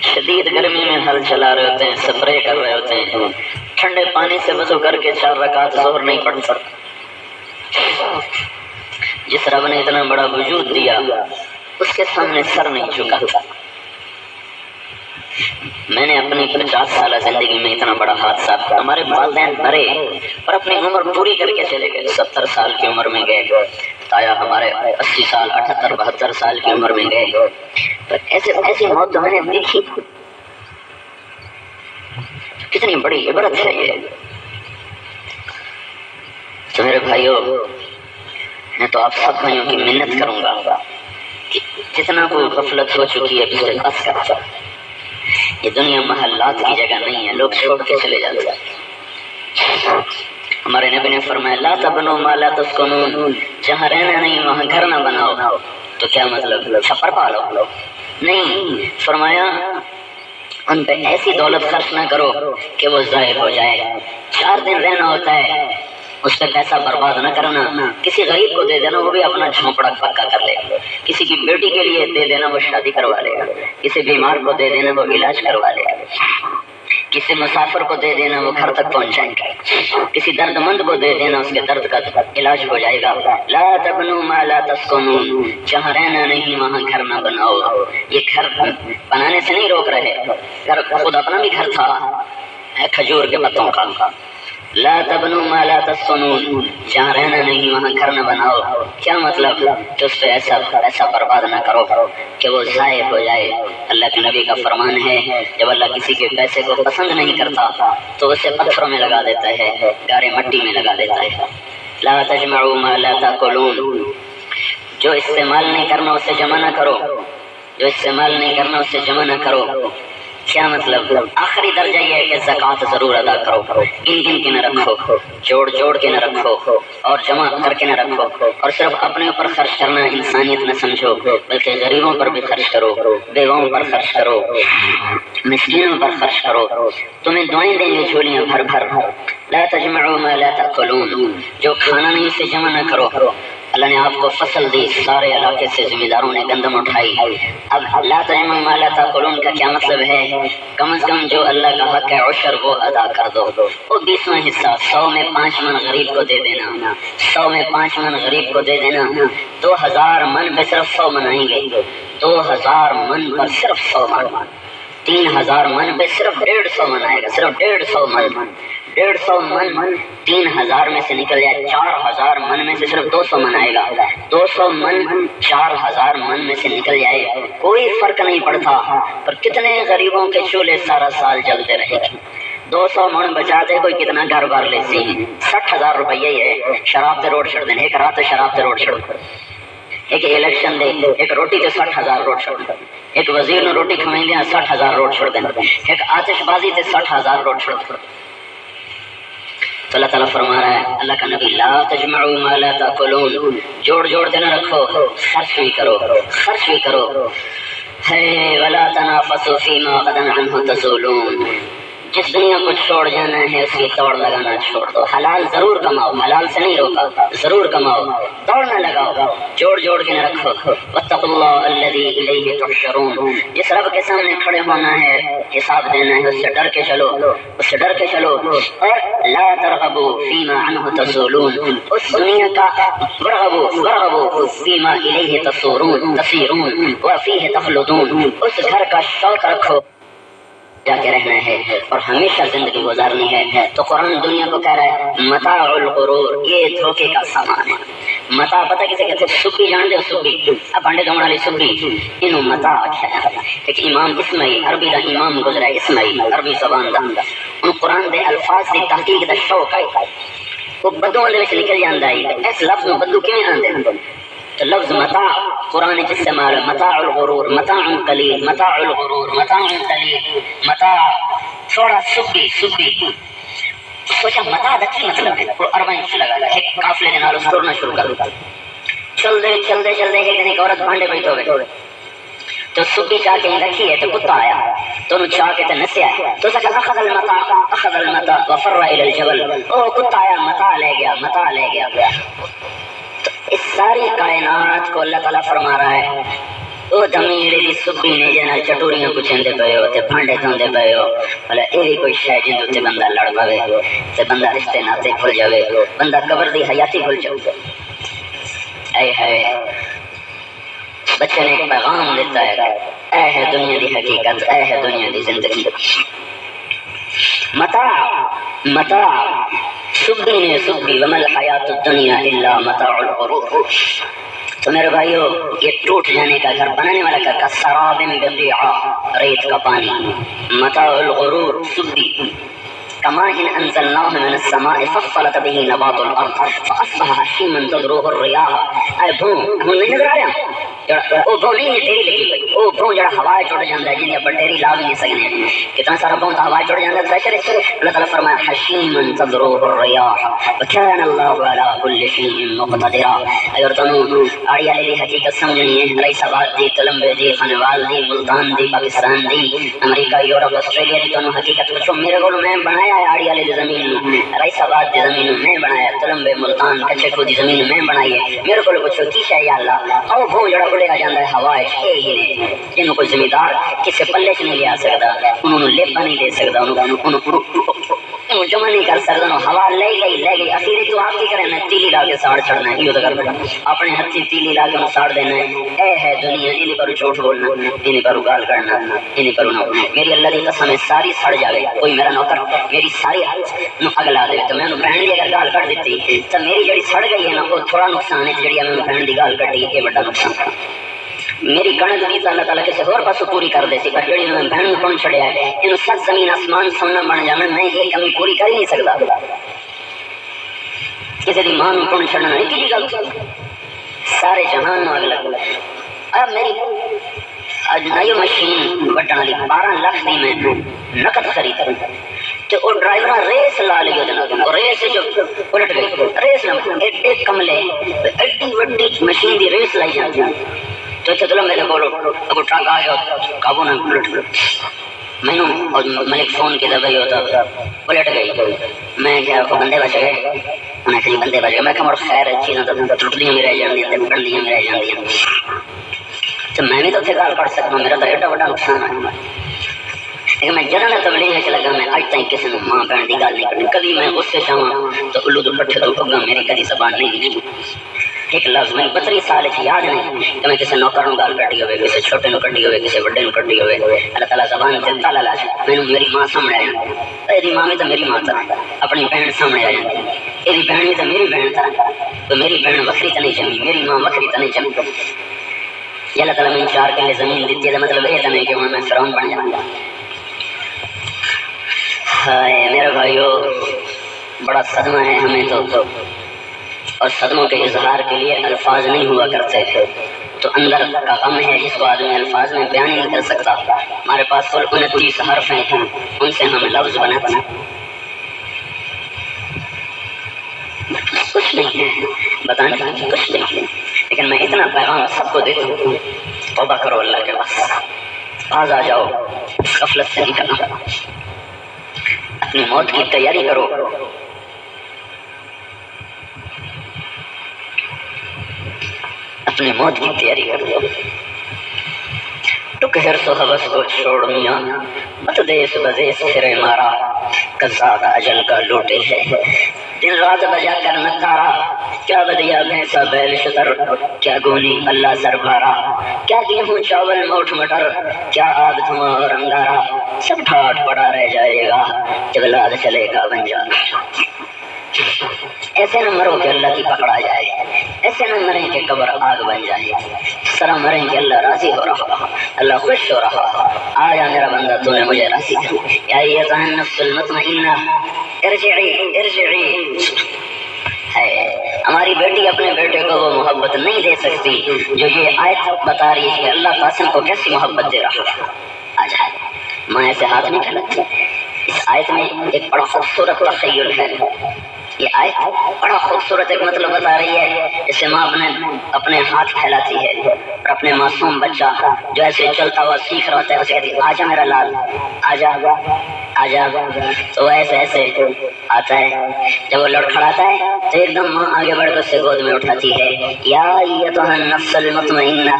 شدید گرمی میں ہل چلا رہے ہوتے ہیں، سپرے کر رہے ہوتے ہیں، ٹھنڈے پانی سے وضو کر کے 4 رکعت ظہر نہیں پڑھ سکتے۔ جس رب نے اتنا بڑا وجود دیا اس کے سامنے سر نہیں جھکا۔ میں نے اپنی 50 سالہ زندگی میں اتنا بڑا حادثہ، ہمارے والدین مرے اور اپنی عمر پوری کر کے چلے گئے، 70 سال کی عمر میں گئے، تایا ہمارے 80 سال 78 72 سال کی عمر میں گئے۔ پر ایسی موت تو میں نے دیکھی، کتنی بڑی عبرت ہے یہ۔ تو میرے بھائیوں میں تو آپ سب بھائیوں کی منت کروں گا کہ جتنا کوئی غفلت ہو چکی ہے اسے بس کر۔ یہ دنیا محلات کی جگہ نہیں ہے، لوگ چھوڑ کے چلے جاتے ہیں۔ ہمارے نبی نے فرمایا لا تبنوا ما لا تسکنون، جہاں رہنا نہیں وہاں گھر نہ بناؤ۔ تو کیا مطلب چھپر پالو؟ نہیں، فرمایا ان پہ ایسی دولت خرچ نہ کرو کہ وہ ضائع ہو جائے۔ 4 دن رہنا ہوتا ہے، اس پہ پیسہ برباد نہ کرنا، کسی غریب کو دے دینا وہ بھی اپنا جھونپڑا پکا کر لے گا، کسی کی بیٹی کے لیے دے دینا وہ شادی کروا لے گا، کسی بیمار کو دے دینا وہ علاج کروا لے گا۔ کسی مسافر کو دے دینا وہ گھر تک پہنچ جائے گا، کسی درد مند کو دے دینا اس کے درد کا علاج ہو جائے گا۔ لا تبنوا ما لا تسکنون، جہاں رہنا نہیں وہاں گھر نہ بناؤ۔ یہ گھر بنانے سے نہیں روک رہے، گھر خود اپنا بھی گھر تھا کھجور کے پتوں کا۔ لا تبنوا ما لا تسکنون، جہاں رہنا نہیں وہاں گھر نہ بناؤ۔ کیا مطلب کہ اس پہ ایسا برباد نہ کرو کہ وہ ضائع ہو جائے۔ اللہ کے نبی کا فرمان ہے جب اللہ کسی کے پیسے کو پسند نہیں کرتا تو اسے پتھروں میں لگا دیتا ہے، گارے مٹی میں لگا دیتا ہے۔ لا تجمعوا ما لا تاکلون، جو استعمال نہیں کرنا اسے جمع نہ کرو، جو استعمال نہیں کرنا اسے جمع نہ کرو۔ کیا مطلب؟ آخری درجہ یہ ہے کہ زکوٰۃ ضرور ادا کرو، گن کے نہ رکھو، جوڑ کے نہ رکھو اور جمع کر کے نہ رکھو، اور صرف اپنے اوپر خرچ کرنا انسانیت نہ سمجھو، بلکہ غریبوں پر بھی خرچ کرو، بیواؤں پر خرچ کرو، مسکینوں پر خرچ کرو، تمہیں دعائیں دیں گے جھولیاں بھر بھر۔ لا تجمعوا ما لا تاکلون، جو کھانا نہیں اسے جمع نہ کرو۔ اللہ نے آپ کو فصل دی، سارے علاقے سے ذمہ داروں نے گندم اٹھائی۔ اب لا تجمعوا ما لا تاکلون کا کیا مطلب ہے؟ کم از کم جو اللہ کا حق ہے عشر وہ ادا کر دو، وہ 20واں حصہ 100 میں 5 من غریب کو دے دینا، 100 میں 5 من غریب کو دے دینا۔ 2000 من پہ صرف 100 من آئیں گے، 2000 من پر صرف 100 من، 3000 من پہ صرف 150 من آئے گا، صرف 150 من، 150 من 3000 میں سے نکل جائے، 4000 من میں سے صرف 200 من آئے گا، 200 من 4000 من میں سے نکل جائے، کوئی فرق نہیں پڑتا۔ پر کتنے غریبوں کے چولہے سارا سال جلتے رہے گا۔ 200 من بچاتے کوئی کتنا گھر بار لیتے ہیں، 60,000 روپیہ ہی ہے۔ شراب تے روڈ چھڑ دیں، ایک رات شراب تے روڈ چھڑ، ایک الیکشن دے، ایک روٹی تے 60,000 روڈ چھوڑ دیں، ایک وزیر نے روٹی کھوائیں دیں 60,000 روڈ چھوڑ دیں، ایک آتش بازی تے 60,000 روڈ چھوڑ دیں۔ تو اللہ تعالیٰ فرما رہا ہے، اللہ کا نبی، لا تجمعوا ما لا تاکلون، جوڑ کے نہ رکھو، خرچ بھی کرو، خرچ بھی کرو۔ ہے ولا تنافسوا فیما غدا عنہ تزولون، جس دنیا کو چھوڑ جانا ہے اس کی دوڑ لگانا چھوڑ دو۔ حلال ضرور کماؤ، حلال سے نہیں روکا، ضرور کماؤ، دوڑ نہ لگاؤ، جوڑ کے نہ رکھو۔ واتقوا اللہ الذی الیہ تحشرون، جس رب کے سامنے کھڑے ہونا ہے، حساب دینا ہے، اس سے ڈر کے چلو، اس سے ڈر کے چلو۔ اور لا ترغبوا فیما عنہ تزولون، اس دنیا کا ورغبوا فیما الیہ تسیرون وفیہ تخلدون، اس گھر کا شوق رکھو جا کے رہنا ہے اور ہمیشہ زندگی گزارنی ہے۔ تو قرآن دنیا کو کہہ رہا ہے متاع الغرور، یہ دھوکے کا سامان ہے۔ متاع پتہ کسے کہتے ہیں؟ سبی جان دے، سبی اب بانڈے دوڑ والی سبی، انہوں متاع کیا ہے۔ ایک امام اسماعیل، عربی دا امام گزرا اسماعیل، عربی زبان دا، ان قرآن دے الفاظ دی تحقیق دا شوق ہے، وہ بدوں دے وچ نکل جاندا ہے۔ اس لفظ نو بدو کیویں آندے؟ تو لفظ متاع قرآن جس سے مال متاع الغرور، متاع قلیل، متاع الغرور، متاع قلیل، متاع تھوڑا سبی۔ سوچا متاع دا کی مطلب ہے؟ وہ اربعین سے لگا ایک قافلے دے نال توڑنا شروع کر دیا، چلدے ایک دن ایک عورت بانڈے بیٹھ ہوئے تو سبی چاہ کے رکھی ہے تو کتا آیا تو انہوں چاہ کے نسیا ہے تو سکا اخذ المتاع وفر الى الجبل، او کتا آیا متاع لے گیا۔ اس ساری کائنات کو اللہ تعالیٰ فرما رہا ہے او دمیڑے دی سبی نے جنا چٹوریاں کچھندے پئے ہو تے بھانڈے دھوندے پئے ہو، بھلا اے کوئی شے جن تے بندہ لڑ پوے تے بندہ رشتے ناتے بھول جاوے، بندہ قبر دی حیاتی بھول جاوے۔ اے ہے بچے نے ایک پیغام دیتا ہے، اے ہے دنیا دی حقیقت، اے ہے دنیا دی زندگی۔ متاع سبی وما الحیات الدنیا الا متاع الغرور۔ تو میرے بھائیو، یہ ٹوٹ جانے کا گھر بنانے والا گھر کا سراب بقیعہ، ریت کا پانی، متاع الغرور سبی، كما إن أنزلناه من السماء فاختلط به نبات الأرض فأصبح هشيما تذروه الرياح۔ اے بھون نہیں نظر آ رہا؟ وہ بھون نہیں ہے، ڈیری لگی پئی، وہ بھون جڑا ہوا چڑ جاندا ہے، جن پر ڈیری لا بھی نہیں سکنے، کتنا سارا بھون ہوا چڑ جاندا ہے۔ اللہ تعالیٰ فرمایا حشیما تذروه الرياح وكان الله على كل شيء مقتدرا۔ اگر تم آڑی والے دی حقیقت سمجھنی ہے، رئیس آباد دی، تلمبے دی، خنوال دی، ملتان دی، پاکستان دی، امریکہ، یورپ، آسٹریلیا دی، تمہیں حقیقت پوچھو، میرے کو میں بنایا آڑی والے دی زمین، رئیس آباد دی زمین میں بنایا، تلمبے، ملتان، کچے کو دی زمین میں بنائی ہے، میرے کو پوچھو کی شے یا اللہ؟ او بھون جڑا اڑیا جاتا ہے ہوا جن کوئی زمیندار کسی پلے چ نہیں لیا سکتا، انہوں لیپا نہیں دے سکتا، جمع نہیں کر سکتا، ہوا لے گئی اخیر تو آپ کی کرنا تیلی لا کے ساڑ چڑھنا ہے، یہ کر اپنے ہاتھی تیلی لا کے ساڑ دینا ہے۔ اے ہے دنیا، انہیں پر جھوٹ بولنا، انہیں پر گال کرنا، انہیں پر میری اللہ کی قسم ہے ساری سڑ جائے، کوئی میرا نوکر میری ساری اگلا دے تو میں بہن کی اگر گال کٹ دیتی تو میری جڑی سڑ گئی ہے نا وہ تھوڑا نقصان ہے، جڑی میں بہن کی گال کٹی یہ بڑا نقصان ہے۔ میری کنک بھی اللہ تعالیٰ کسی اور پاسوں پوری کر دے سی، پر جڑی میں بہن کو کون چھڑیا ہے ان سب زمین آسمان سونا بن جانا، میں یہ کمی پوری کر ہی نہیں سکتا۔ کسی دی ماں کو کون چھڑنا نہیں کی گل سارے جہان اگ لگ اب میری نئی مشین بٹن والی 12 لاکھ دی میں نقد خرید تو وہ ڈرائیور ریس لا لی ریس جو الٹ گئی ریس ایڈے کملے ایڈی وڈی مشین دی ریس لائی جاتی تو چلو میرے کو ٹرک آ گیا قابو نہ الٹ میں ملک فون کی دبئی ہوتا الٹ گئی، میں کیا بندے بچ گئے، انہیں کہیں بندے بچ گئے، میں کہا خیر چیزاں ٹوٹدیاں بھی رہ جاندیاں بنڈیاں بھی رہ جاندیاں تو میں بھی تو اتنے گال کر سکتا، میرا تو ایڈا بڑا نقصان ہے۔ لیکن میں جنرل تبلیغ چ لگا، میں اج تک کسی نے ماں بہن کی گل نہیں کرنی، کبھی میں غصے چاہوں تو الو تو پٹھے تو اگا میری کدی زبان نہیں نکلی، ایک لفظ میں 32 سال یاد نہیں کہ میں کسی نوکر گال کٹی ہوئے، کسی چھوٹے نو کٹی ہوئے، کسی بڑے نو کٹی ہوئے، اللہ تعالیٰ زبان سے تالا لا میں میری ماں سامنے آ جاتی، یہ ماں بھی تو میری ماں تھا، اپنی بہن سامنے آ جاتی، یہ بہن بھی تو میری بہن تھا، تو میری بہن وکری تو نہیں جمی، میری ماں وکری تو نہیں جمی۔ اللہ تعالیٰ میں 4 کلے زمین دیتی ہے، مطلب یہ تو نہیں کہ میں فرعون بن جاؤں گا۔ ہائے میرے بھائیو، بڑا صدمہ ہے ہمیں تو، اور صدموں کے اظہار کے لیے الفاظ نہیں ہوا کرتے تھے، تو اندر کا غم ہے جس کو آدمی الفاظ میں بیان نہیں کر سکتا۔ ہمارے پاس کل 29 حرف ہیں، ان سے ہم لفظ بناتے ہیں، کچھ نہیں ہے بتانے کا کچھ نہیں ہے، لیکن میں اتنا پیغام سب کو دیتا ہوں، توبہ کرو اللہ کے پاس، آج آ جاؤ، اس غفلت سے نکلنا، اپنی موت کی تیاری کرو، اپنی موت کی تیاری کرو، ٹک ہرس و حوث کو چھوڑ میاں، مت دیس بزیس پھرے مارا، قصاد اجل کا لوٹے ہے، دن رات بجا کر نکارا، کیا بدیا بھینسا بیل شتر، کیا گونی اللہ سر بھارا، کیا گیہوں چاول موٹ مٹر، کیا آگ دھواں اور انگارا، سب ٹھاٹ پڑا رہ جائے گا جب لاد چلے گا بنجارا۔ ایسے نہ مرو کہ اللہ کی پکڑا جائے، ایسے نہ مریں کہ قبر آگ بن جائے، اس طرح مریں کہ اللہ راضی ہو رہا، اللہ خوش ہو رہا، آیا میرا بندہ تو نے مجھے راضی کر، یا ایتھا النفس المطمئنہ ارجعی ارجعی۔ ہے ہماری بیٹی اپنے بیٹے کو وہ محبت نہیں دے سکتی جو یہ آیت بتا رہی ہے کہ اللہ قاسم کو کیسی محبت دے رہا ہے۔ آ جائے ماں ایسے ہاتھ نہیں پھیلاتی، اس آیت میں ایک بڑا خوبصورت تخیل ہے، یہ آیت بڑا خوبصورت ایک مطلب بتا رہی ہے، جسے ماں اپنے ہاتھ پھیلاتی ہے اور اپنے معصوم بچہ جو ایسے چلتا ہوا سیکھ رہا ہے اسے کہتی ہے آجا میرا لال، آجا آجا، تو ایسے ایسے آتا ہے، جب وہ لڑکھڑاتا ہے تو ایک دم ماں آگے بڑھ کر اسے گود میں اٹھاتی ہے، یا ایتھا النفس المطمئنہ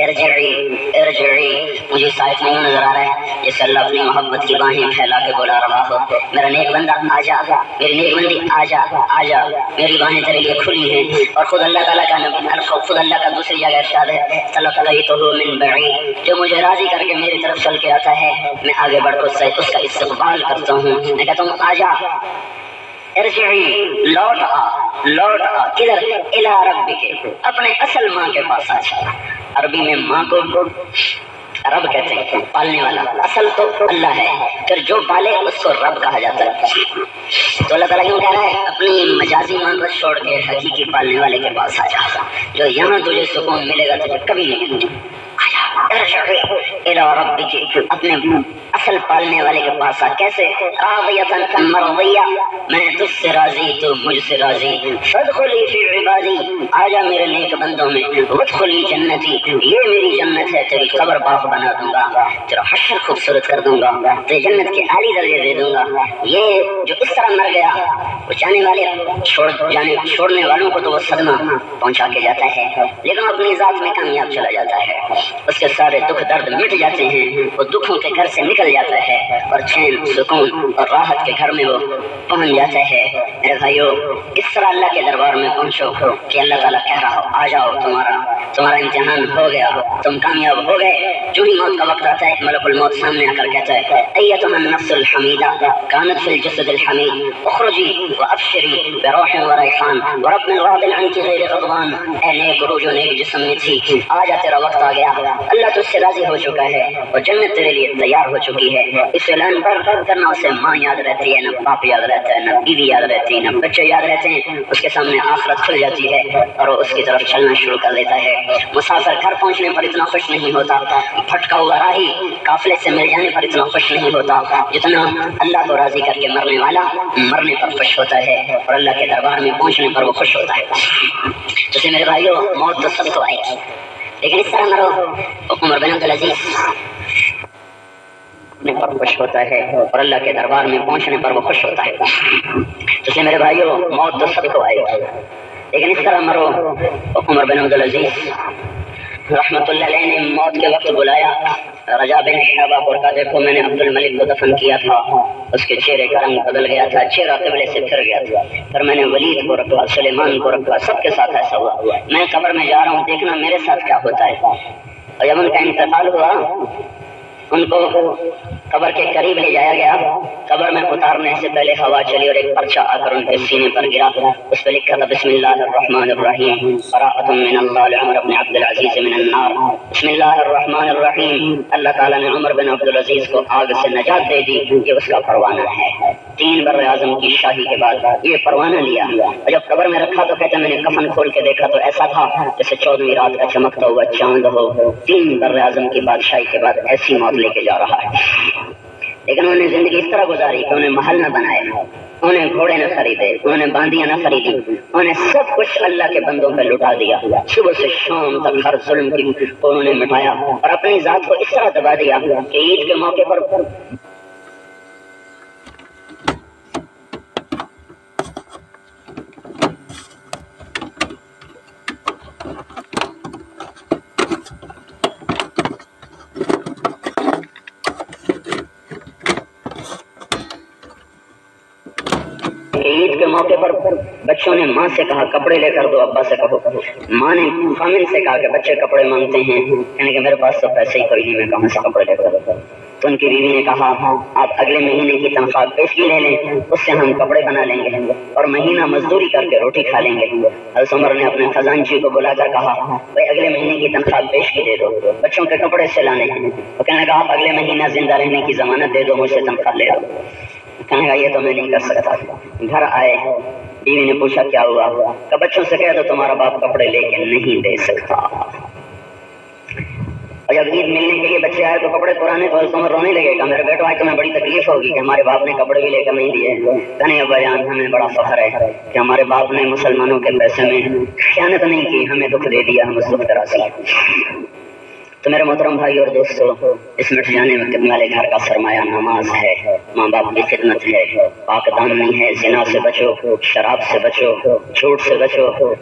ارجعی ارجعی۔ مجھے اس آیت میں نظر آ رہا ہے جیسے اللہ اپنی محبت کی باہیں پھیلا کے بلا رہا ہو، میرا نیک بندہ آجا، میری نیک بندی آجا آجا، میری باہیں تیرے لیے کھلی ہیں۔ اور خود اللہ تعالیٰ کا خود اللہ کا دوسری جگہ ارشاد ہے تلقیتہ من بعید، جو مجھے راضی کر کے میری طرف چل کے آتا ہے میں آگے بڑھ کر اس کا استقبال کرتا ہوں، میں کہتا ہوں آجا ارجعی، لوٹ آ کدھر، الی ربک، اپنے اصل ماں کے پاس آجا۔ عربی میں ماں کو رب کہتے ہیں، پالنے والا، اصل تو اللہ ہے، پھر جو پالے اس کو رب کہا جاتا ہے۔ تو اللہ تعالیٰ کیوں کہہ رہا ہے اپنی مجازی ماں کو چھوڑ کے حقیقی پالنے والے کے پاس آ جا، جو یہاں تجھے سکون ملے گا تجھے کبھی نہیں ملے گا۔ الی ربک، اپنے اصل پالنے والے کے پاس کیسے؟ راضیۃ مرضیہ، میں تجھ سے راضی تو مجھ سے راضی، فادخلی فی عبادی، آجا میرے نیک بندوں میں، وادخلی جنتی، یہ میری جنت ہے، تیری قبر باغ بنا دوں گا، تیرا حشر خوبصورت کر دوں گا، تیری جنت کے اعلی درجے دے دوں گا۔ یہ جو اس طرح مر گیا، وہ جانے والے چھوڑنے والوں کو تو وہ صدمہ پہنچا کے جاتا ہے، لیکن اپنی ذات میں کامیاب چلا جاتا ہے، اس کے سارے دکھ درد مٹ جاتے ہیں، وہ دکھوں کے گھر سے نکل جاتا ہے اور چین سکون اور راحت کے گھر میں وہ پہنچ جاتا ہے۔ میرے بھائیو، اس طرح اللہ کے دربار میں پہنچو کہ اللہ تعالیٰ کہہ رہا ہو آ جاؤ، تمہارا امتحان ہو گیا، تم کامیاب ہو گئے۔ جو ہی موت کا وقت آتا ہے، ملک الموت سامنے آ کر کہتا ہے ایتھا النفس الحمیدہ کانت فی الجسد الحمید اخرجی وابشری بروح وریحان ورب راض عنک غیر غضبان، اے نیک روح جو نیک جسم میں تھی، آجا تیرا وقت آ گیا، اللہ تجھ سے راضی ہو چکا ہے اور جنت تیرے لیے تیار ہو چکی ہے۔ اس اعلان پر کرنا اسے ماں یاد رہتی ہے، نہ باپ یاد رہتا ہے، نہ بیوی یاد رہتی ہے، نہ بچے یاد رہتے ہیں، اس کے سامنے آخرت کھل جاتی ہے اور وہ اس کی طرف چلنا شروع کر دیتا ہے۔ مسافر گھر پہنچنے پر اتنا خوش نہیں ہوتا، بھٹکا ہوا راہی قافلے سے مل جانے پر اتنا خوش نہیں ہوتا جتنا اللہ کو راضی کر کے مرنے والا مرنے پر خوش ہوتا ہے اور اللہ کے دربار میں پہنچنے پر وہ خوش ہوتا ہے۔ جیسے میرے بھائیو، موت تو سب کو آئے گی، لیکن اس طرح مرو عمر بن عبدالعزیز پر خوش ہوتا ہے اور اللہ کے دربار میں پہنچنے پر وہ خوش ہوتا ہے۔ جیسے میرے بھائیو، موت تو سب کو آئے گی، لیکن اس طرح مرو عمر بن عبدالعزیز رحمت اللہ علیہ نے موت کے وقت بلایا رجا بن شعبہ کو، کہا دیکھو میں نے عبد الملک کو دفن کیا تھا، اس کے چہرے کا رنگ بدل گیا تھا، چہرہ قبلے سے پھر گیا تھا، پھر میں نے ولید کو رکھا، سلیمان کو رکھا، سب کے ساتھ ایسا ہوا، میں قبر میں جا رہا ہوں، دیکھنا میرے ساتھ کیا ہوتا ہے۔ اور جب ان کا انتقال ہوا، ان کو قبر کے قریب لے جایا گیا، قبر میں اتارنے سے پہلے ہوا چلی اور ایک پرچہ آ کر ان کے سینے پر گرا، اس پہ لکھا تھا بسم اللہ الرحمن الرحیم براءۃ من اللہ لعمر بن عبد العزیز من النار۔ بسم اللہ الرحمن الرحیم، اللہ تعالیٰ نے عمر بن عبد العزیز کو آگ سے نجات دے دی، یہ اس کا پروانہ ہے۔ 3 بر اعظم کی شاہی کے بعد یہ پروانہ لیا، اور جب قبر میں رکھا تو کہتے میں نے کفن کھول کے دیکھا تو ایسا تھا جیسے 14ویں رات کا چمکتا ہوا چاند ہو۔ 3 بر اعظم کی بادشاہی کے بعد ایسی موت لے کے جا رہا ہے۔ لیکن انہوں نے زندگی اس طرح گزاری کہ انہیں محل نہ بنائے، انہیں گھوڑے نہ خریدے، انہیں باندیاں نہ خریدی، انہیں سب کچھ اللہ کے بندوں پہ لٹا دیا، صبح سے شام تک ہر ظلم کی انہوں نے مٹایا اور اپنی ذات کو اس طرح دبا دیا کہ عید کے موقع پر بچوں نے ماں سے کہا کپڑے لے کر دو، ابا سے کہو، ماں نے خامن سے کہا کہ بچے کپڑے مانگتے ہیں، یعنی کہ میرے پاس تو پیسے ہی کوئی نہیں، میں کہاں سے کپڑے لے کر دوں۔ تو ان کی بیوی نے کہا آپ اگلے مہینے کی تنخواہ پیشگی لے لیں، اس سے ہم کپڑے بنا لیں گے اور مہینہ مزدوری کر کے روٹی کھا لیں گے۔ حضرت عمر نے اپنے خزانچی کو بلا کر کہا بھائی اگلے مہینے کی تنخواہ پیشگی دے دو، بچوں کے کپڑے سلانے ہیں۔ تو کہنے لگا آپ اگلے مہینہ زندہ رہنے کی ضمانت دے دو، مجھ سے تنخواہ لے دو۔ کہنے لگا یہ تو میں نہیں کر سکتا۔ گھر آئے، بیوی نے پوچھا کیا ہوا، کہ بچوں سے کہہ دو تمہارا باپ کپڑے لے کے نہیں دے سکتا۔ اور جب عید ملنے کے لیے بچے آئے تو کپڑے پرانے تو عمر رونے لگے گا، میرے بیٹو آج تمہیں بڑی تکلیف ہوگی کہ ہمارے باپ نے کپڑے بھی لے کر نہیں دیے۔ کہنے ابا جان ہمیں بڑا فخر ہے کہ ہمارے باپ نے مسلمانوں کے پیسے میں خیانت نہیں کی، ہمیں دکھ دے دیا، ہم اس دکھ کا راضی۔ تو میرے محترم بھائی اور دوستو، اس مٹ جانے والے گھر کا سرمایہ نماز ہے، ماں باپ کی خدمت ہے، پاک دامنی ہے، زنا سے بچو، شراب سے بچو، جھوٹ سے بچو،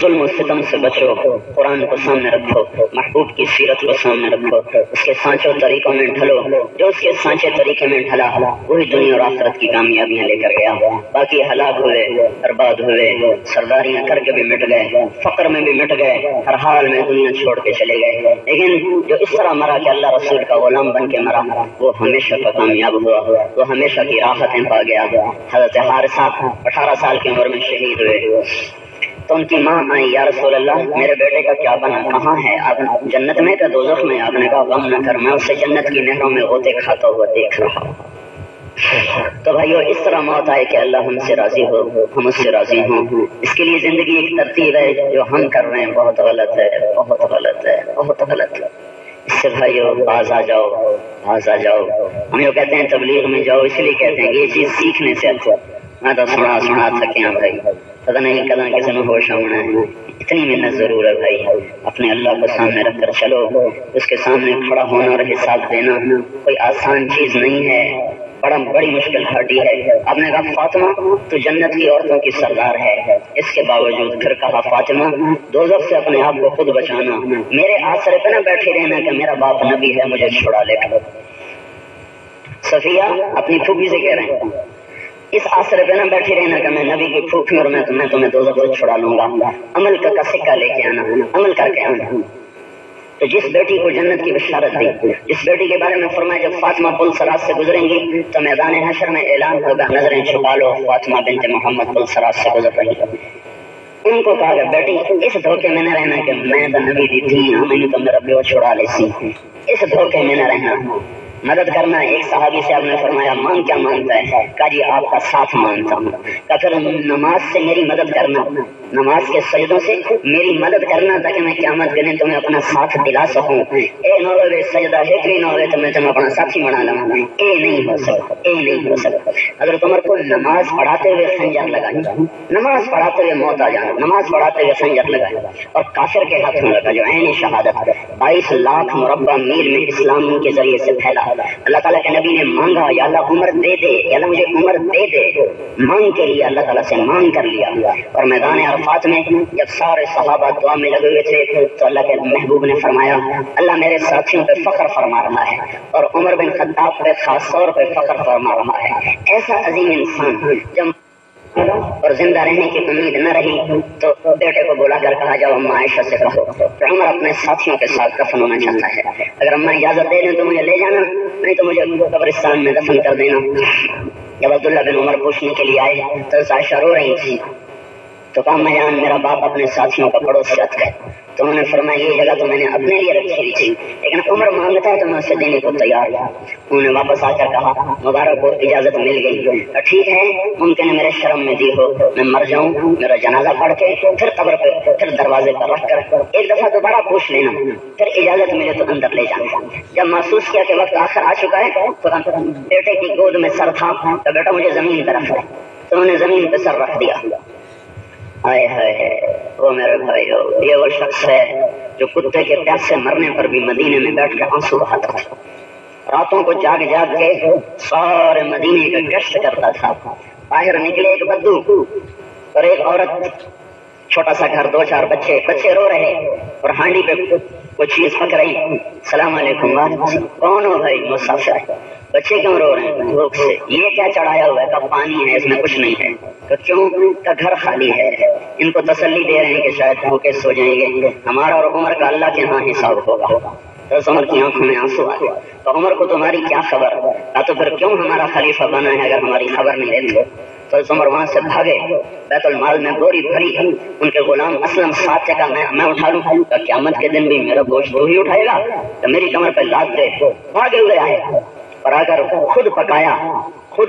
ظلم و ستم سے بچو، قرآن کو سامنے رکھو، محبوب کی سیرت کو سامنے رکھو، اس کے سانچوں طریقوں میں ڈھلو، جو اس کے سانچے طریقے میں ڈھلا وہی دنیا اور آخرت کی کامیابیاں لے کر گیا۔ باقی ہلاک ہوئے، برباد ہوئے، سرداریاں کر کے بھی مٹ گئے، فقر میں بھی مٹ گئے، ہر حال میں دنیا چھوڑ کے چلے گئے، لیکن جو اس طرح مرا کہ اللہ رسول کا غلام بن کے مرا وہ ہمیشہ کا کامیاب ہوا، وہ ہمیشہ کی راحتیں پا گیا۔ حضرت حارثہ 18 سال کی عمر میں شہید ہوئے تو ان کی ماں آئی، یا رسول اللہ میرے بیٹے کا کیا بنا، کہاں ہے، آپ جنت میں کہ دوزخ میں؟ آپ نے کہا غم نہ کر، میں اسے جنت کی نہروں میں غوطے کھاتا ہوا دیکھ رہا ہوں۔ تو بھائیو اس طرح موت آئے کہ اللہ ہم سے راضی ہو، ہم اس سے راضی ہوں، اس کے لیے زندگی ایک ترتیب ہے، جو ہم کر رہے ہیں بہت غلط ہے، بہت غلط ہے، بہت غلط ہے۔ اس سے بھائیو باز آ جاؤ، باز آ جاؤ، ہم جو کہتے ہیں تبلیغ میں جاؤ اس لیے کہتے ہیں کہ یہ چیز سیکھنے سے اچھا. میں تو سنا تھکے ہیں بھائی, پتہ نہیں کدھر کسی نے ہوش ہونا ہے. اتنی محنت ضرور ہے بھائی, اپنے اللہ کو سامنے رکھ کر چلو. اس کے سامنے کھڑا ہونا اور حساب دینا کوئی آسان چیز نہیں ہے, بڑی مشکل گھاٹی ہے. آپ نے کہا فاطمہ تو جنت کی عورتوں کی سردار ہے, اس کے باوجود پھر کہا فاطمہ دوزخ سے اپنے آپ کو خود بچانا, میرے آسرے پہ نہ بیٹھے رہنا کہ میرا باپ نبی ہے مجھے چھڑا لے گا. صفیہ اپنی پھوپھی سے کہہ رہے ہیں اس آسرے پہ نہ بیٹھے رہنا کہ میں نبی کی پھوپھی اور میں تمہیں دوزخ سے چھڑا لوں گا. عمل کا سکہ لے کے آنا, عمل کر کے آنا. تو جس بیٹی کو جنت کی بشارت دی, جس بیٹی کے بارے میں فرمایا جب فاطمہ پل سرات سے گزریں گی تو میدان حشر میں اعلان ہوگا نظریں چھپا لو فاطمہ بنت محمد پل سرات سے گزر رہی ہے. ان کو کہا کہ بیٹی اس دھوکے میں نہ رہنا کہ میں تو نبی دی تھی, میں نے تو میرا پیو چھڑا لی سی, اس دھوکے میں نہ رہنا. مدد کرنا. ایک صحابی سے آپ نے فرمایا مان کیا مانتا ہے؟ کہا جی آپ کا ساتھ مانتا ہوں. کہا پھر نماز سے میری مدد کرنا, نماز کے سجدوں سے میری مدد کرنا تاکہ میں قیامت کے دن تمہیں اپنا ساتھ دلا سکوں. اے نوے سجدہ ہے کہ نوے تو میں تمہیں اپنا ساتھی بنا لوں. اے نہیں ہو سکتا, اے نہیں ہو سکتا. حضرت عمر کو نماز پڑھاتے ہوئے خنجر لگائی, نماز پڑھاتے ہوئے موت آ جانا, نماز پڑھاتے ہوئے خنجر لگایا اور کافر کے ہاتھوں لگا جو عین شہادت 22 لاکھ مربع میل میں اسلام کے ذریعے سے پھیلا. اللہ تعالیٰ کے نبی نے مانگا یا اللہ عمر دے دے, یا اللہ مجھے عمر دے دے, مانگ کے لیے اللہ تعالیٰ سے مانگ کر لیا. اور میدان عرفات میں جب سارے صحابہ دعا میں لگے ہوئے تھے تو اللہ کے محبوب نے فرمایا اللہ میرے ساتھیوں پہ فخر فرما رہا ہے اور عمر بن خطاب پہ خاص طور پہ فخر فرما رہا ہے. ایسا عظیم انسان جب اور زندہ رہنے کی امید نہ رہی تو بیٹے کو بلا کر کہا جاؤ اما عائشہ سے کہو کہ عمر اپنے ساتھیوں کے ساتھ دفن ہونا چاہتا ہے, اگر اما اجازت دے دیں تو مجھے لے جانا, نہیں تو مجھے قبرستان میں دفن کر دینا. جب عبداللہ بن عمر پوچھنے کے لیے آئے تو عائشہ رو رہی تھی تو کہا میں جان میرا باپ اپنے ساتھیوں کا پڑوسیت ہے. تو انہوں نے فرمایا یہ جگہ تو میں نے اپنے لیے رکھی ہوئی تھی لیکن عمر مانگتا ہے تو میں اسے دینے کو تیار ہوں. انہوں نے واپس آ کر کہا مبارک ہو اجازت مل گئی. ٹھیک ہے ممکن ہے میرے شرم میں دی ہو, میں مر جاؤں, میرا جنازہ پڑھ کے پھر قبر پہ پھر دروازے پر رکھ کر ایک دفعہ دوبارہ پوچھ لینا, پھر اجازت ملے تو اندر لے جانا. جب محسوس کیا کہ وقت آخر آ چکا ہے تو بیٹے کی گود میں سر تھا تو بیٹا مجھے زمین پہ رکھ دے, تو انہوں نے زمین پہ سر رکھ دیا. آئے ہائے وہ میرے بھائی ہو, یہ وہ شخص ہے جو کتے کے پیاس سے مرنے پر بھی مدینے میں بیٹھ کے آنسو بہاتا تھا, راتوں کو جاگ جاگ کے سارے مدینے کا گشت کرتا تھا. باہر نکلے ایک بدو اور ایک عورت, چھوٹا سا گھر, 2-4 بچے رو رہے اور ہانڈی پہ کوئی چیز پک رہی. السلام علیکم. کون ہو بھائی؟ مسافر. بچے کیوں رو رہے ہیں بھوک سے؟ یہ کیا چڑھایا ہوا ہے؟ کہ پانی ہے اس میں کچھ نہیں ہے. تو کیوں؟ کا گھر خالی ہے. ان کو تسلی دے رہے ہیں کہ شاید بھوکے سو جائیں گے, ہمارا اور عمر کا اللہ کے ہاں حساب ہوگا. تو عمر کی آنکھوں میں آنسو آ گئے. تو عمر کو تمہاری کیا خبر, تو پھر کیوں ہمارا خلیفہ بنا ہے اگر ہماری خبر نہیں لیتے؟ تو عمر وہاں سے بھاگے, بیت المال میں بوری بھری, ان کے غلام اسلم ساتھ سے کہا میں اٹھا لوں. قیامت کے دن بھی میرا گوشت تو ہی اٹھائے گا, تو میری کمر پہ لاد دے. بھاگے ہوئے آئے اور اگر خود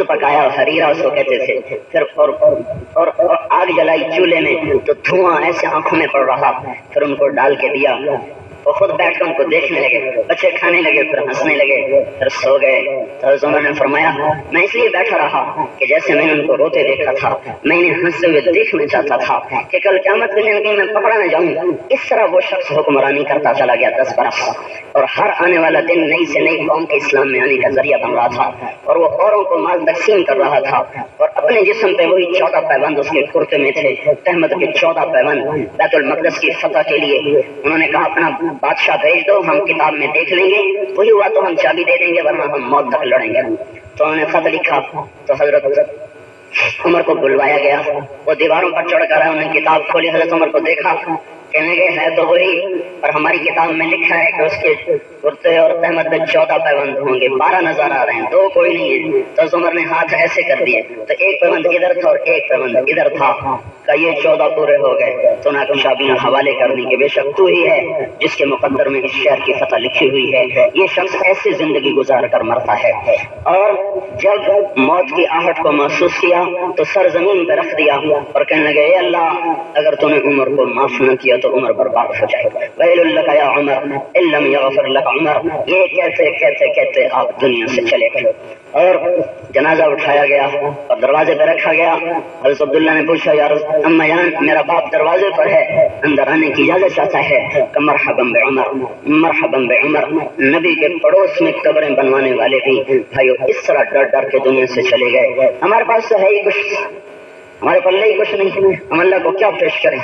پکایا حریرہ اس کو کہتے تھے, پھر اور آگ جلائی چولہے میں تو دھواں ایسے آنکھوں میں پڑ رہا. پھر ان کو ڈال کے دیا, وہ خود بیٹھ کر ان کو دیکھنے لگے, بچے کھانے لگے, پھر ہنسنے لگے, پھر سو گئے. تو عمر نے فرمایا میں اس لیے بیٹھا رہا کہ جیسے میں نے ان کو روتے دیکھا تھا میں انہیں ہنستے ہوئے دیکھنا چاہتا تھا کہ کل قیامت کے دن میں پکڑا نہ جاؤں. اس طرح وہ شخص حکمرانی کرتا چلا گیا 10 برس, اور ہر آنے والا دن نئی سے نئی قوم کے اسلام میں آنے کا ذریعہ بن رہا تھا, اور وہ اوروں کو مال تقسیم کر رہا تھا. اور اپنے جسم پہ وہی 14 پیوند اس کے کرتے میں تھے, احمد کے 14 پیوند. بیت المقدس کی فتح کے لیے انہوں نے کہا اپنا بادشاہ بھیج دو, ہم کتاب میں دیکھ لیں گے, وہی ہوا تو ہم چابی دے دیں گے ورنہ ہم موت تک لڑیں گے. تو انہوں نے خط لکھا تو حضرت عمر کو بلوایا گیا. وہ دیواروں پر چڑھ کر انہوں نے کتاب کھولی, حضرت عمر کو دیکھا, کہنے گئے ہے تو وہی, اور ہماری کتاب میں لکھا ہے کہ اس کے کرتے اور احمد میں 14 پیوند ہوں گے, 12 نظر آ رہے ہیں, 2 کوئی نہیں ہے. تو عمر نے ہاتھ ایسے کر دیے تو ایک پیوند ادھر تھا اور ایک پیوند ادھر تھا, کہ یہ 14 پورے ہو گئے. تو نہ شابیاں حوالے کر دی کہ بے شک تو ہی ہے جس کے مقدر میں اس شہر کی فتح لکھی ہوئی ہے. یہ شخص ایسے زندگی گزار کر مرتا ہے. اور جب موت کی آہٹ کو محسوس کیا تو سر زمین پہ رکھ دیا اور کہنے لگے اے اللہ اگر تو نے عمر کو معاف نہ کیا تو عمر برباد ہو جائے. ویل لک یا عمر ان لم یغفر لک عمر. یہ کہتے کہتے کہتے آپ دنیا سے چلے گئے اور جنازہ اٹھایا گیا اور دروازے پہ رکھا گیا. حضرت عبداللہ نے پوچھا یا اما جان میرا باپ دروازے پر ہے, اندر آنے کی اجازت چاہتا ہے. کہ مرحبا بعمر مرحبا بعمر. نبی کے پڑوس میں قبریں بنوانے والے بھی بھائیو اس طرح ڈر ڈر کے دنیا سے چلے گئے. ہمارے پاس تو ہے ہی کچھ, ہمارے پلے ہی کچھ نہیں, ہم اللہ کو کیا پیش کریں.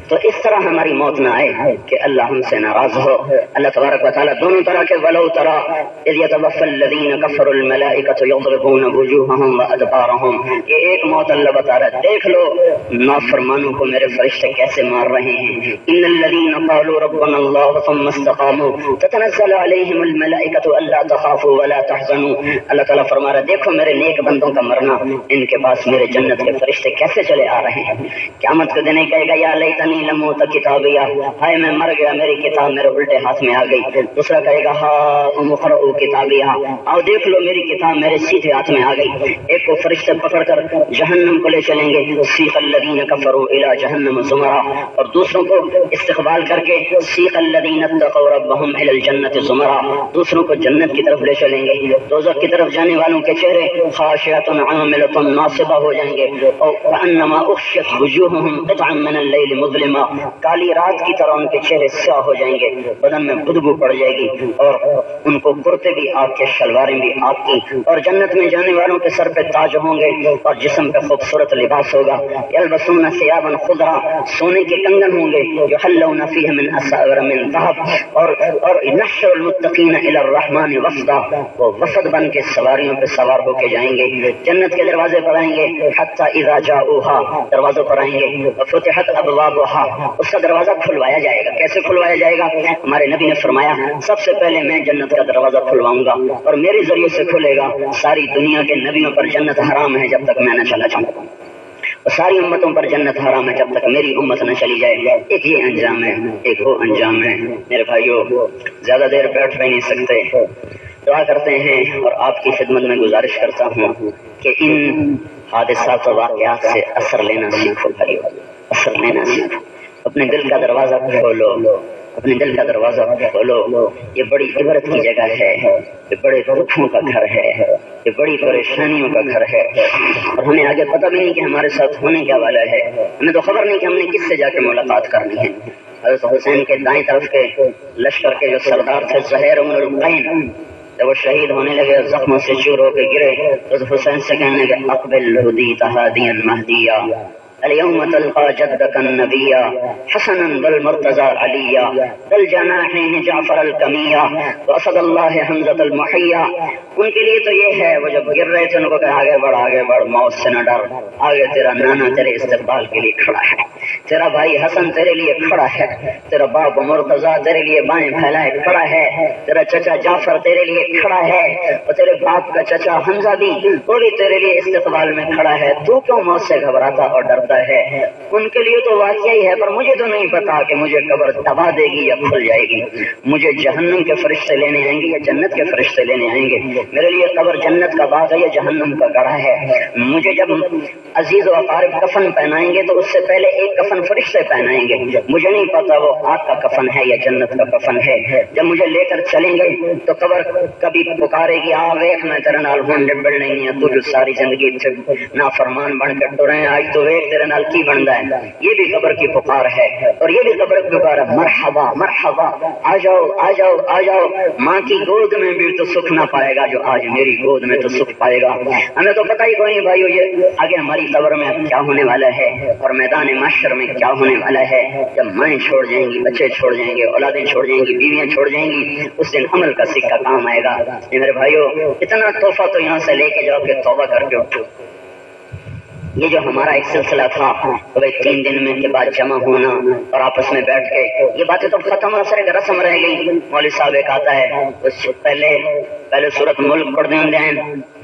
تو اس طرح ہماری موت نہ آئے کہ اللہ ہم سے ناراض ہو. اللہ تبارک و تعالیٰ دونوں طرح کے ولو ترى اذ يتوفى الذين كفروا الملائكة يضربون وجوههم وادبارهم. یہ ایک موت اللہ بتا رہا ہے, دیکھ لو نافرمانوں کو میرے فرشتے کیسے مار رہے ہیں. ان الذين قالوا ربنا الله ثم استقاموا تتنزل عليهم الملائكة الا تخافوا ولا تحزنوا. اللہ تعالیٰ فرما رہا ہے دیکھو میرے نیک بندوں کا مرنا, ان کے پاس میرے جنت کے فرشتے کیسے چلے آ رہے ہیں. قیامت کے دن کہے گا یا لیتنی لموت کتابیا, ہائے میں مر گیا میری کتاب میرے الٹے ہاتھ میں آ گئی. دوسرا کہے گا ہاں اقرؤ کتابیا, آؤ دیکھ لو میری کتاب میرے سیدھے ہاتھ میں آ گئی. ایک کو فرشتے پکڑ کر جہنم کو لے چلیں گے, سیق الذین کفروا الی جہنم زمرا, اور دوسروں کو استقبال کر کے سیق الذین اتقوا ربهم الی الجنۃ زمرا, دوسروں کو جنت کی طرف لے چلیں گے. دوزخ کی طرف جانے والوں کے چہرے خاشعۃ عاملۃ ناصبہ ہو جائیں گے, اور کأنما اغشیت وجوہهم قطعا من اللیل مظلما, کالی رات کی طرح ان کے چہرے سیاہ ہو جائیں گے, بدن میں بدبو پڑ جائے گی, اور ان کو کرتے بھی آگ کے شلواریں بھی آگ کی. اور جنت میں جانے والوں کے سر پہ تاج ہوں گے اور جسم پہ خوبصورت لباس ہوگا. یلبسون ثیابا خضرا, سونے کے کنگن ہوں گے. یحلون فیہ من اساور من ذهب, اور نحشر المتقین الی الرحمن وفدا, وہ وفد بن کے سواریوں پہ سوار ہو کے جائیں گے. جنت کے دروازے پر آئیں گے, حتی اذا جاؤها, دروازوں پر آئیں گے, وفتحت ابوابها, اس کا دروازہ کھلوایا جائے گا. کیسے کھلوایا جائے گا؟ ہمارے نبی نے فرمایا سب سے پہلے میں جنت کا دروازہ کھلواؤں گا اور میرے ذریعے سے کھلے گا. ساری دنیا کے نبیوں پر جنت حرام ہے جب تک میں نہ چلا جاؤں, اور ساری امتوں پر جنت حرام ہے جب تک میری امت نہ چلی جائے. ایک یہ انجام ہے, ایک وہ انجام ہے. میرے بھائیو زیادہ دیر بیٹھ بھی نہیں سکتے, دعا کرتے ہیں اور آپ کی خدمت میں گزارش کرتا ہوں کہ ان حادثات و واقعات سے اثر لینا سیکھو بھائیو, اثر لینا سیکھو. اپنے دل کا دروازہ کھولو, اپنے دل کا دروازہ کھولو. یہ بڑی عبرت کی جگہ ہے, یہ بڑے دکھوں کا گھر ہے, یہ بڑی پریشانیوں کا گھر ہے, اور ہمیں آگے پتہ بھی نہیں کہ ہمارے ساتھ ہونے کیا والا ہے. ہمیں تو خبر نہیں کہ ہم نے کس سے جا کے ملاقات کرنی ہے. حضرت حسین کے دائیں طرف کے لشکر کے جو سردار تھے زہیر بن القین, جب وہ شہید ہونے لگے زخموں سے چور ہو کے گرے تو حسین سے کہنے لگے اقبل ہدیت ہادیا مہدیا, اليوم تلقى جدك النبي حسنا والمرتضى عليا, ذا الجناحين جعفر الكمية واسد الله حمزة المحيا. ان کے لیے تو یہ ہے, وہ جب گر رہے تھے ان کو کہ آگے بڑھ, موت سے نہ ڈر, آگے تیرا نانا تیرے استقبال کے لیے کھڑا ہے, تیرا بھائی حسن تیرے لیے کھڑا ہے, تیرا باپ مرتضیٰ تیرے لیے بائیں پھیلائے کھڑا ہے, تیرا چچا جعفر تیرے لیے کھڑا ہے, اور تیرے باپ کا چچا حمزہ بھی وہ بھی تیرے لیے استقبال میں کھڑا ہے. تو کیوں موت سے گھبراتا اور ڈرتا ہے؟ ان کے لیے تو واقعہ ہی ہے, پر مجھے تو نہیں پتا کہ مجھے قبر دبا دے گی یا کھل جائے گی, مجھے جہنم کے فرشتے لینے آئیں گے یا جنت کے فرشتے لینے آئیں گے. میرے لیے قبر جنت کا باغ ہے یا جہنم کا گڑھا ہے. مجھے جب عزیز و اقارب کفن پہنائیں گے تو اس سے پہلے ایک کفن فرشتے پہنائیں گے, مجھے نہیں پتا وہ آگ کا کفن ہے یا جنت کا کفن ہے. جب مجھے لے کر چلیں گے تو قبر کبھی پکارے گی, آ ویکھ میں تیرے نال ہون ڈبل نہیں ہے, تو جو ساری زندگی نافرمان بن کے ٹرے, آج تو ویکھ تیرے نال کی بنتا ہے. یہ بھی قبر کی پکار ہے, اور یہ بھی قبر کی پکار ہے, مرحبا مرحبا, آ جاؤ آ جاؤ آ جاؤ. ماں کی گود میں بھی تو سکھ نہ پائے گا جو آج میری گود میں تو سکھ پائے گا. ہمیں تو پتہ ہی کوئی نہیں بھائیو یہ آگے ہماری قبر میں کیا ہونے والا ہے اور میدان محشر میں کیا ہونے والا ہے. جب مائیں چھوڑ جائیں گی, بچے چھوڑ جائیں گے, اولادیں چھوڑ جائیں گی, بیویاں چھوڑ جائیں گی, اس دن عمل کا سکہ کام آئے گا. میرے بھائیو اتنا تحفہ تو یہاں سے لے کے جاؤ کہ توبہ کر کے اٹھو. یہ جو ہمارا ایک سلسلہ تھا وہ 3 دن میں کے بعد جمع ہونا اور آپس میں بیٹھ کے, یہ باتیں تو ختم ہو, صرف رسم رہ گئی. مولوی صاحب ایک آتا ہے, اس سے پہلے پہلے سورت ملک پڑھتے ہوں ہیں،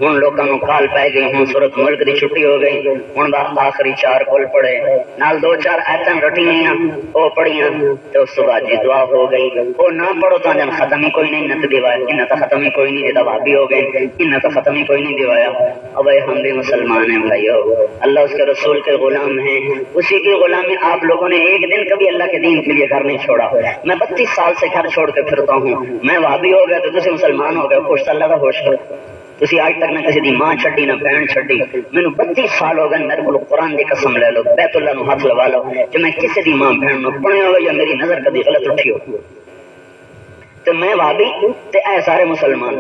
ہوں لوگوں کو کال پی گئی، ہوں سورت ملک کی چھٹی ہو گئی، ہوں آخری 4 کل پڑھے نال 2-4 ایتن رٹی ہوئی وہ پڑھیاں تو اس بعد جی دعا ہو گئی۔ وہ نہ پڑھو تو جن ختم ہی کوئی نہیں نت دیوایا، ان تو ختم ہی کوئی نہیں جدا بھابی ہو گئے، ان تو ختم ہی کوئی نہیں دیوایا۔ اب ہم بھی مسلمان ہیں بھائیو، اللہ اس کے رسول کے غلام ہیں، اسی کی غلامی آپ لوگوں نے ایک دن کبھی اللہ کے دین کے لیے گھر نہیں چھوڑا۔ میں 32 سال سے گھر چھوڑ کے پھرتا ہوں، میں وہابی ہو گیا تو تسی مسلمان ہو گئے، خوش اللہ کا خوش کرو۔ تسی آج تک نہ کسی دی ماں چھڈی نہ بہن چھڈی، مینوں 32 سال ہو گئے، میرے کو قرآن دی قسم لے لو، بیت اللہ نو ہاتھ لوا لو کہ میں کسی دی ماں بہن نو پڑھیا ہو یا میری نظر کبھی غلط اٹھی ہو تو میں وہابی تے اے سارے مسلمان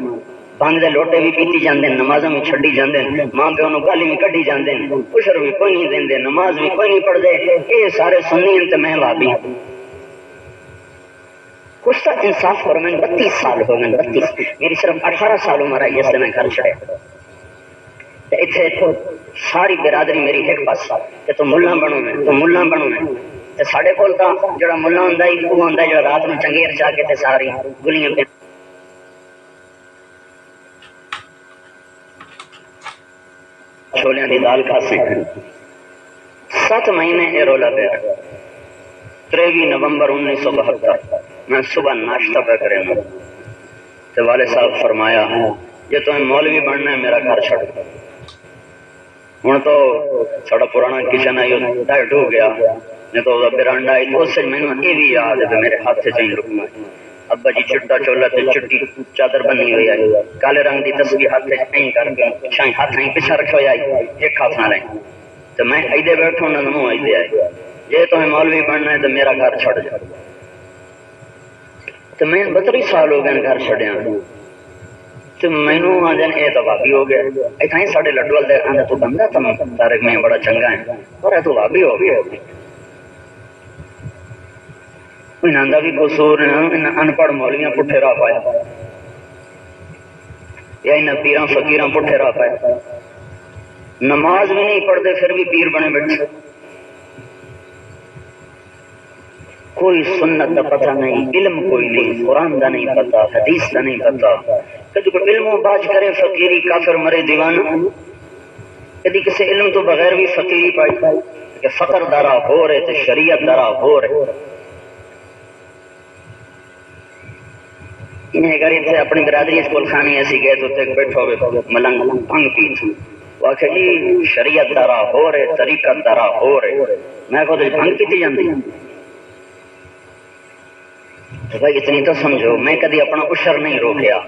بھنگ دے لوٹے بھی پیتی جاندے، نمازاں بھی چھڈی جاندے، ماں پیو نو گالی بھی کڈی جاندے، عشر بھی کوئی نہیں دیندے، نماز بھی کوئی نہیں پڑھدے، اے سارے سنی ہیں تے میں وہابی۔ کچھ تو انصاف کرو، میں 32 سال ہو گئے، 32 میری صرف 18 سال عمر آئی جس سے میں گھر چھڑے اتنے ساری برادری میری ایک پاس کہ تو ملا بنو میں، تو ملا بنو میں تے ساڈے کول تاں جڑا ملا ہوندا ہی وہ ہوندا جڑا رات نو چنگیر چا کے تے ساری گلیاں پہ چھولیاں دی دال کھاسے 7 مہینے اے رولا پہ 23 نومبر 1972 میں صبح ناشتہ پہ کرے نا تو والد صاحب فرمایا یہ تمہیں مولوی بننا ہے میرا گھر چھڑ۔ ہوں تو ساڑا پرانا کچن آئی ڈائٹ ہو گیا نہیں تو برانڈا آئی اس سے میں نے یہ بھی یاد ہے میرے ہاتھ سے چاہیے رکنا۔ ابا جی چٹا چولا تے چٹی چادر بنی ہوئی آئی، کالے رنگ دی تسبیح ہاتھ سے نہیں کر کے شاہیں ہاتھ نہیں پیچھے رکھے ہوئے آئی، ایک ہاتھ نہ لیں تو میں ایدے بیٹھوں نہ منہ ایدے آئی، یہ تمہیں مولوی بننا ہے تو میرا گھر چھڑ جا۔ تو میں 32 سال ہو گئے گھر چھڑیا تو مینوں آجن اے تو بھابی ہو گیا، اتنا ہی ساڑھے لڈو والدے آندھا تو بندہ تم تارک میں بڑا چنگا ہے اور اے تو بھابی ہو گیا۔ انہاں دا بھی قصور ان پڑھ مولویاں پٹھے راہ پایا یا انہاں پیراں فقیراں پٹھے راہ پایا، نماز بھی نہیں پڑھتے پھر بھی پیر بنے بیٹھے، کوئی سنت دا پتہ نہیں، علم کوئی نہیں، قرآن دا نہیں پتہ، حدیث دا نہیں پتہ، کدی کوئی علم و باج کرے فقیری کافر مرے دیوانہ، کدی کسی علم تو بغیر بھی فقیری پائی کہ فقر دارا ہو رہے تے شریعت دارا ہو رہے۔ انہیں گھر اتنے اپنی برادری اس کول کھانی ایسی گئے تو تک بیٹھو گے ملنگ بھنگ پیت واقعی جی شریعت دارا ہو رہے طریقت دارا ہو رہے، میں کو تو بھنگ پیتی جاندی تو بھائی اتنی تو سمجھو میں کدی اپنا عشر نہیں روکیا،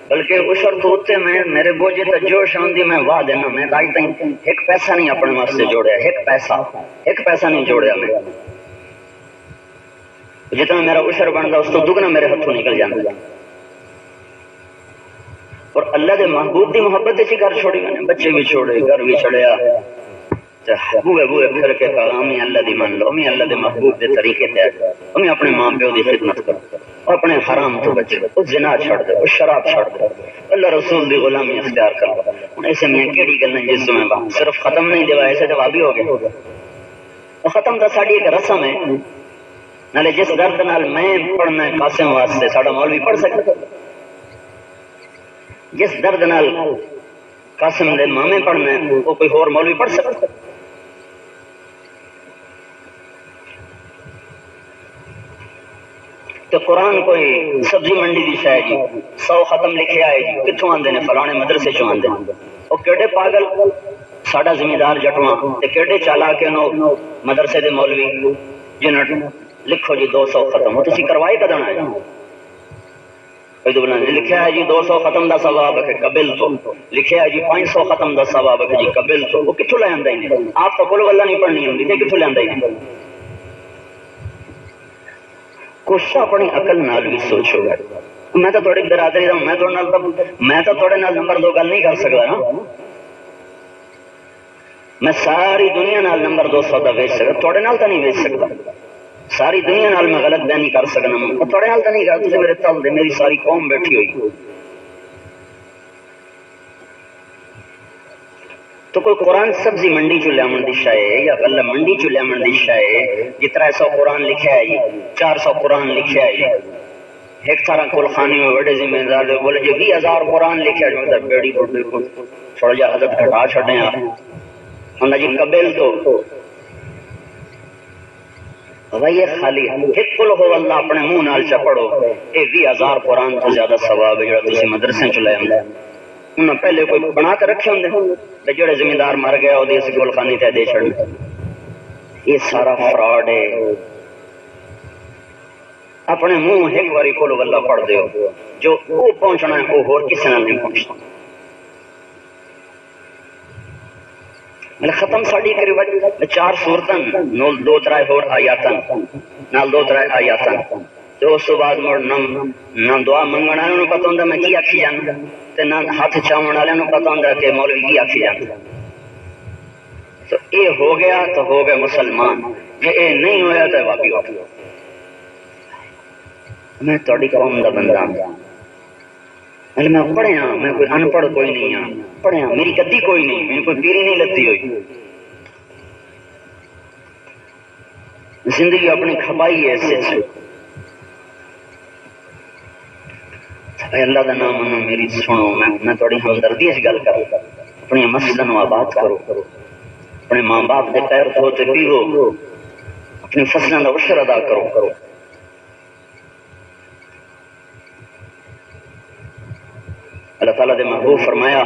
بلکہ عشر تو ہوتے میں میرے بوجھے تو جوش آندی میں واہ دینا، میں آج تک ایک پیسہ نہیں اپنے واسطے جوڑیا، ایک پیسہ نہیں جوڑیا میں، جتنا میرا عشر بنتا اس تو دگنا میرے ہاتھوں نکل جاتا، اور اللہ دے محبوب دی محبت سے گھر چھوڑی میں نے، بچے بھی چھوڑے گھر بھی چھڑیا، بوئے پھر کے کہا امی اللہ دی مان لو، امی اللہ دے محبوب دے طریقے تے امی اپنے ماں پیو دی خدمت کرو، اور اپنے حرام تو بچو، اس زنا چھڑ دو، اس شراب چھڑ دو، اللہ رسول دی غلامی اختیار کرو۔ ایسے میں کیڑی گل نہیں جس میں صرف ختم نہیں دیوا ایسے جوابی ہو گئے، ختم تو ساڑی ایک رسم ہے، نالے جس درد نال میں پڑھنا ہے قاسم واسطے ساڑا مولوی پڑھ سکتا، جس درد نال قاسم دے مامے پڑھنا ہے وہ کوئی اور مولوی پڑھ سکتا۔ تو قرآن کوئی سبزی منڈی دی شاید جی 100 ختم لکھے آئے جی کتھوں آندے نے فلانے مدرسے چوں آندے، وہ کیڑے پاگل ساڑا زمیندار جٹواں تے کیڑے چالا کے نو مدرسے دے مولوی جنہاں لکھو جی 200 ختم، وہ تسی کروائی کدن آئے لکھا ہے جی 200 ختم دا ثواب ہے قبل تو، لکھا ہے جی 500 ختم دا ثواب ہے جی قبل تو، وہ کتھوں لے آندا ہی آپ تو کول گلاں نہیں پڑھنی ہوندی تے کتھوں لے آندا ہی کوشش اپنی عقل نال بھی سوچو گا۔ میں تو تھوڑی برادری دا میں تو تھوڑے نال نمبر 2 گل نہیں کر سکتا نا، میں ساری دنیا نال نمبر 2 سودا بیچ سکتا، تھوڑے نال تو نہیں بیچ سکتا، ساری دنیا نال میں غلط بیانی کر سکنا، تھوڑے نال تو نہیں کر، تجھے میرے تل دے میری ساری قوم بیٹھی ہوئی، تو کوئی قرآن سبزی منڈی چ لیا دی شاعے یا غلہ منڈی چ لیا دی شاعے جی 300 قرآن لکھا ہے جی 400 قرآن لکھا ہے جی ایک طرح کل خانی میں بڑے ذمہ دار دے بولے جی 20,000 قرآن لکھا جو مطلب بیڑی بڑھے کو تھوڑا جا حضرت گھٹا چھڑے ہیں انہا جی قبل تو بھائی یہ خالی ایک کل ہو اللہ اپنے منہ نال چا پڑھو اے 20,000 قرآن تو زیادہ ثواب ہے جو تسی مدرسیں چلائے ہوں انہاں پہلے کوئی بنا کے رکھے ہوں دے جڑے ذمہ دار مر گیا ہو دیسی کل خانی تے دے چھڑنے یہ سارا فراڈ ہے اپنے منہ ایک باری کولو اللہ پڑھ دیو جو وہ پہنچنا ہے وہ اور کسی نہ نہیں پہنچتا میں ختم ساڑی کری وجہ 4 سورتن نول 2-3 اور آیاتن نال 2-3 آیاتن تو اس تو بعد مڑ نہ دعا منگنا انہوں پتہ ہوں میں کی آکھی جانا تے نہ ہاتھ چاون والے انہوں پتہ ہوں کہ مولوی کی آکھی جانا تو اے ہو گیا تو ہو گئے مسلمان یہ اے نہیں ہویا تو واپی ہو میں توڑی قوم دا بندہ میں پڑھے ہاں میں کوئی ان پڑھ کوئی نہیں ہاں پڑھے ہاں میری گدی کوئی نہیں میری کوئی پیری نہیں لگتی ہوئی زندگی اپنی کھپائی ہے اس سے اللہ دا نام انہوں میری سنو میں توڑی ہمدردی اس گل کر اپنی مسجدن و آباد کرو اپنے ماں باپ دے پیر دھوتے پیو اپنی فصلوں دا عشر ادا کرو اللہ تعالیٰ دے محبوب فرمایا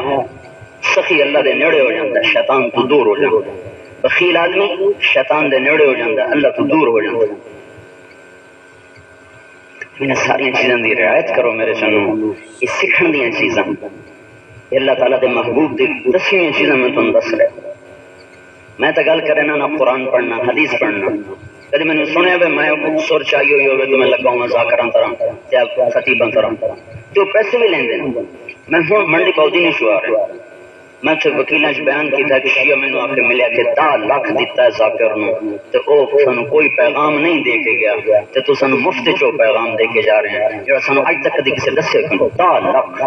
سخی اللہ دے نیڑے ہو جاندہ شیطان تو دور ہو جاندہ بخیل آدمی شیطان دے نیڑے ہو جاندہ اللہ تو دور ہو جاندہ میں نے ساری چیزیں دی رعایت کرو میرے سنو یہ سکھن دیاں چیزیں اللہ تعالیٰ دے محبوب دی دسویں چیزیں میں تم دس رہے میں تو گل کرے نہ قرآن پڑھنا حدیث پڑھنا کدی میں نے سنے ہوئے میں سر چاہیے ہوئی ہوئے تو میں لگا ہوں مذاکران طرح یا خطیبان طرح تو پیسے بھی لیں دیں میں ہوں منڈی پاؤدی نہیں شوار ہے میں تو وکیلیں بیان کی تھا کہ شیعہ میں نے آکے ملیا کہ 10 لاکھ دیتا ہے ذاکر نو تو او سنو کوئی پیغام نہیں دے کے گیا تو سنو مفت چو پیغام دے کے جا رہے ہیں جو سنو آج تک کدی کسی دسے کنو 10 لاکھ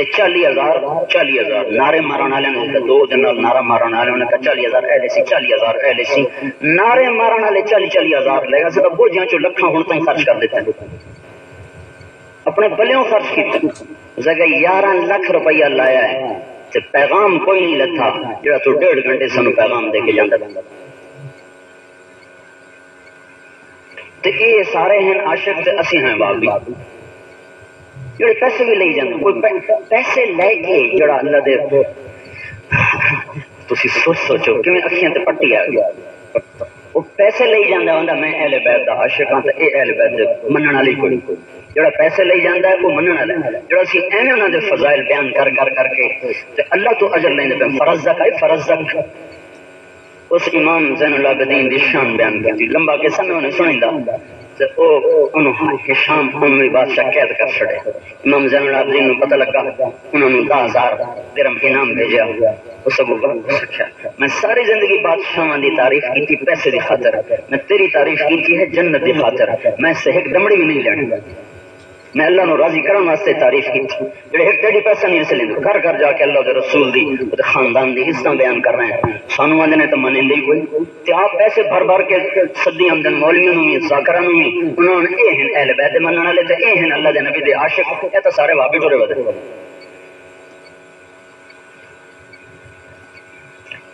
40,000 نعرے مارن والے نے 2 دن نعرہ مارن والے نے 40,000 اہل سی 40,000 اہل سی نعرے مارن والے 40,000 لے گا سے بوجھیاں چو لکھاں ہن تائیں خرچ کر دیتا ہے اپنے بلیوں خرچ کیتا جگہ 11 لاکھ روپیہ لایا ہے تے پیغام کوئی نہیں لتھا جڑا تو 1.5 گھنٹے سنو پیغام دے کے جاندا تے یہ سارے ہیں عاشق تے اسی ہیں بابی جڑے پیسے بھی لے جاندے کوئی پیسے لے کے جڑا اللہ دے تسی سوچو کہ میں اکھیاں تے پٹی آ گیا وہ پیسے لے جاندا ہوندا میں اہل بیت دا عاشق ہاں تے اے اہل بیت دے منن والی کوئی جڑا پیسے لے جاندا ہے وہ منن والا جڑا سی ایویں انہاں دے فضائل بیان کر کے تے اللہ تو اجر لیندے پے فرض زک اس امام زین العابدین دی شان بیان کیتی لمبا قصہ میں انہیں سنیندا تے او انہوں ہشام اموی بادشاہ قید کر چھڑے امام زین العابدین نو پتہ لگا انہوں نے 10,000 درہم انعام بھیجا اس کو سکھیا میں ساری زندگی بادشاہاں دی تعریف کیتی پیسے دی خاطر میں تیری تعریف کیتی ہے جنت دی خاطر میں سے ایک دمڑی بھی نہیں لینی میں اللہ نو راضی کرن واسطے تعریف کی جڑے ایک ڈیڑھی پیسہ نہیں سے لیندے گھر گھر جا کے اللہ دے رسول دی تے خاندان دی عزتاں بیان کر رہے ہیں سانو آندے نے تے منندے ہی کوئی تے آپ پیسے بھر بھر کے صدی آمدن مولویوں نوں ذاکراں نوں انہاں نے اے ہیں اہل بیت منن والے تے اے ہیں اللہ دے نبی دے عاشق اے تے سارے وابی ٹرے ودے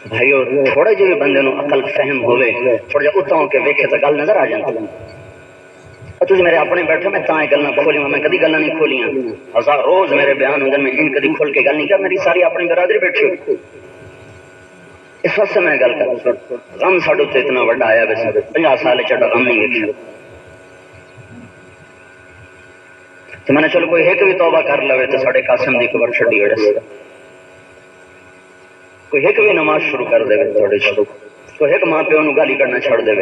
بھائیو تھوڑے جو بندے نوں عقل فہم ہوے تھوڑا جا اتاں کے ویکھے تے گل نظر آ جاندی تجھے میرے اپنے بیٹھے میں تائیں گلنا کھولی میں کدی گلنا نہیں کھولیاں 1000 روز میرے بیان ہوندے میں ان کدی کھول کے گل نہیں کر میری ساری اپنی برادری بیٹھی اس وقت سے میں گل کر غم ساڈے تے اتنا بڑا آیا بس 50 سال چڑا غم نہیں ویکھیا تو میں نے چلو کوئی ایک بھی توبہ کر لوے تو ساڈے قاسم دی قبر چھڈی وڑے کوئی ایک بھی نماز شروع کر دے تھوڑے چھوڑو کوئی ایک ماں پیو نوں گالی کرنا چھڑ دے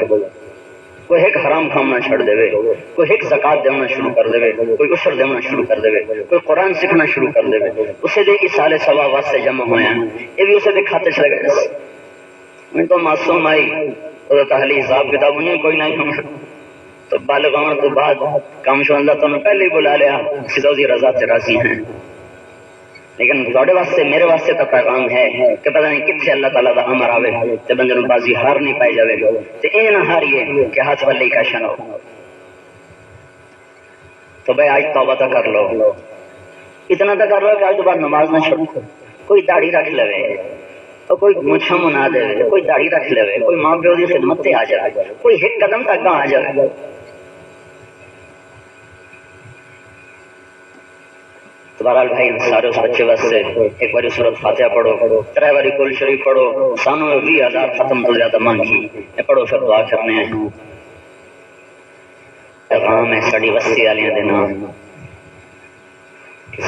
کوئی ایک حرام کھانا چھڑ دے کوئی ایک زکات دینا شروع کر دے کوئی عشر دینا شروع کر دے کوئی قرآن سیکھنا شروع کر دے اسے دے اصال ثواب واسطے جمع ہویا یہ بھی اسے دے کھاتے چلے گئے میں تو معصوم آئی وہ تحلیل حساب کتاب نہیں کوئی نہیں ہوں تو بالغ ہونے تو بعد کام شو اللہ تو نے پہلے ہی بلا لیا سیدھوزی رضا سے راضی ہیں لیکن تھوڑے واسطے میرے واسطے تو پیغام ہے کہ پتہ نہیں کتنے اللہ تعالیٰ دا امر آوے تے بندے نوں بازی ہار نہیں پائی جاوے تے اے نہ ہاریے کہ ہاتھ والے کا شن ہو تو بھائی آج توبہ تو کر لو، اتنا تو کر لو کہ آج تو بعد نماز نہ چھوڑو، کوئی داڑھی رکھ لے، کوئی مچھا منا دے، کوئی داڑھی رکھ لے، کوئی ماں پیو کی خدمت تے آ جائے، کوئی ایک قدم تک آ جائے۔ بہرحال بھائی سارے اس بچے واسطے ایک باری سورت فاتحہ پڑھو، 3 باری کل شریف پڑھو، سانو 20,000 ختم تو زیادہ من کی پڑھو، پھر دعا کرنے ہیں۔ پیغام ہے ساڑی وسیع والیاں دے نام،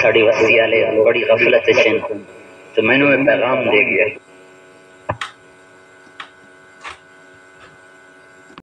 ساڑی وسیع والے بڑی غفلت چن تو مینوں پیغام دے گیا۔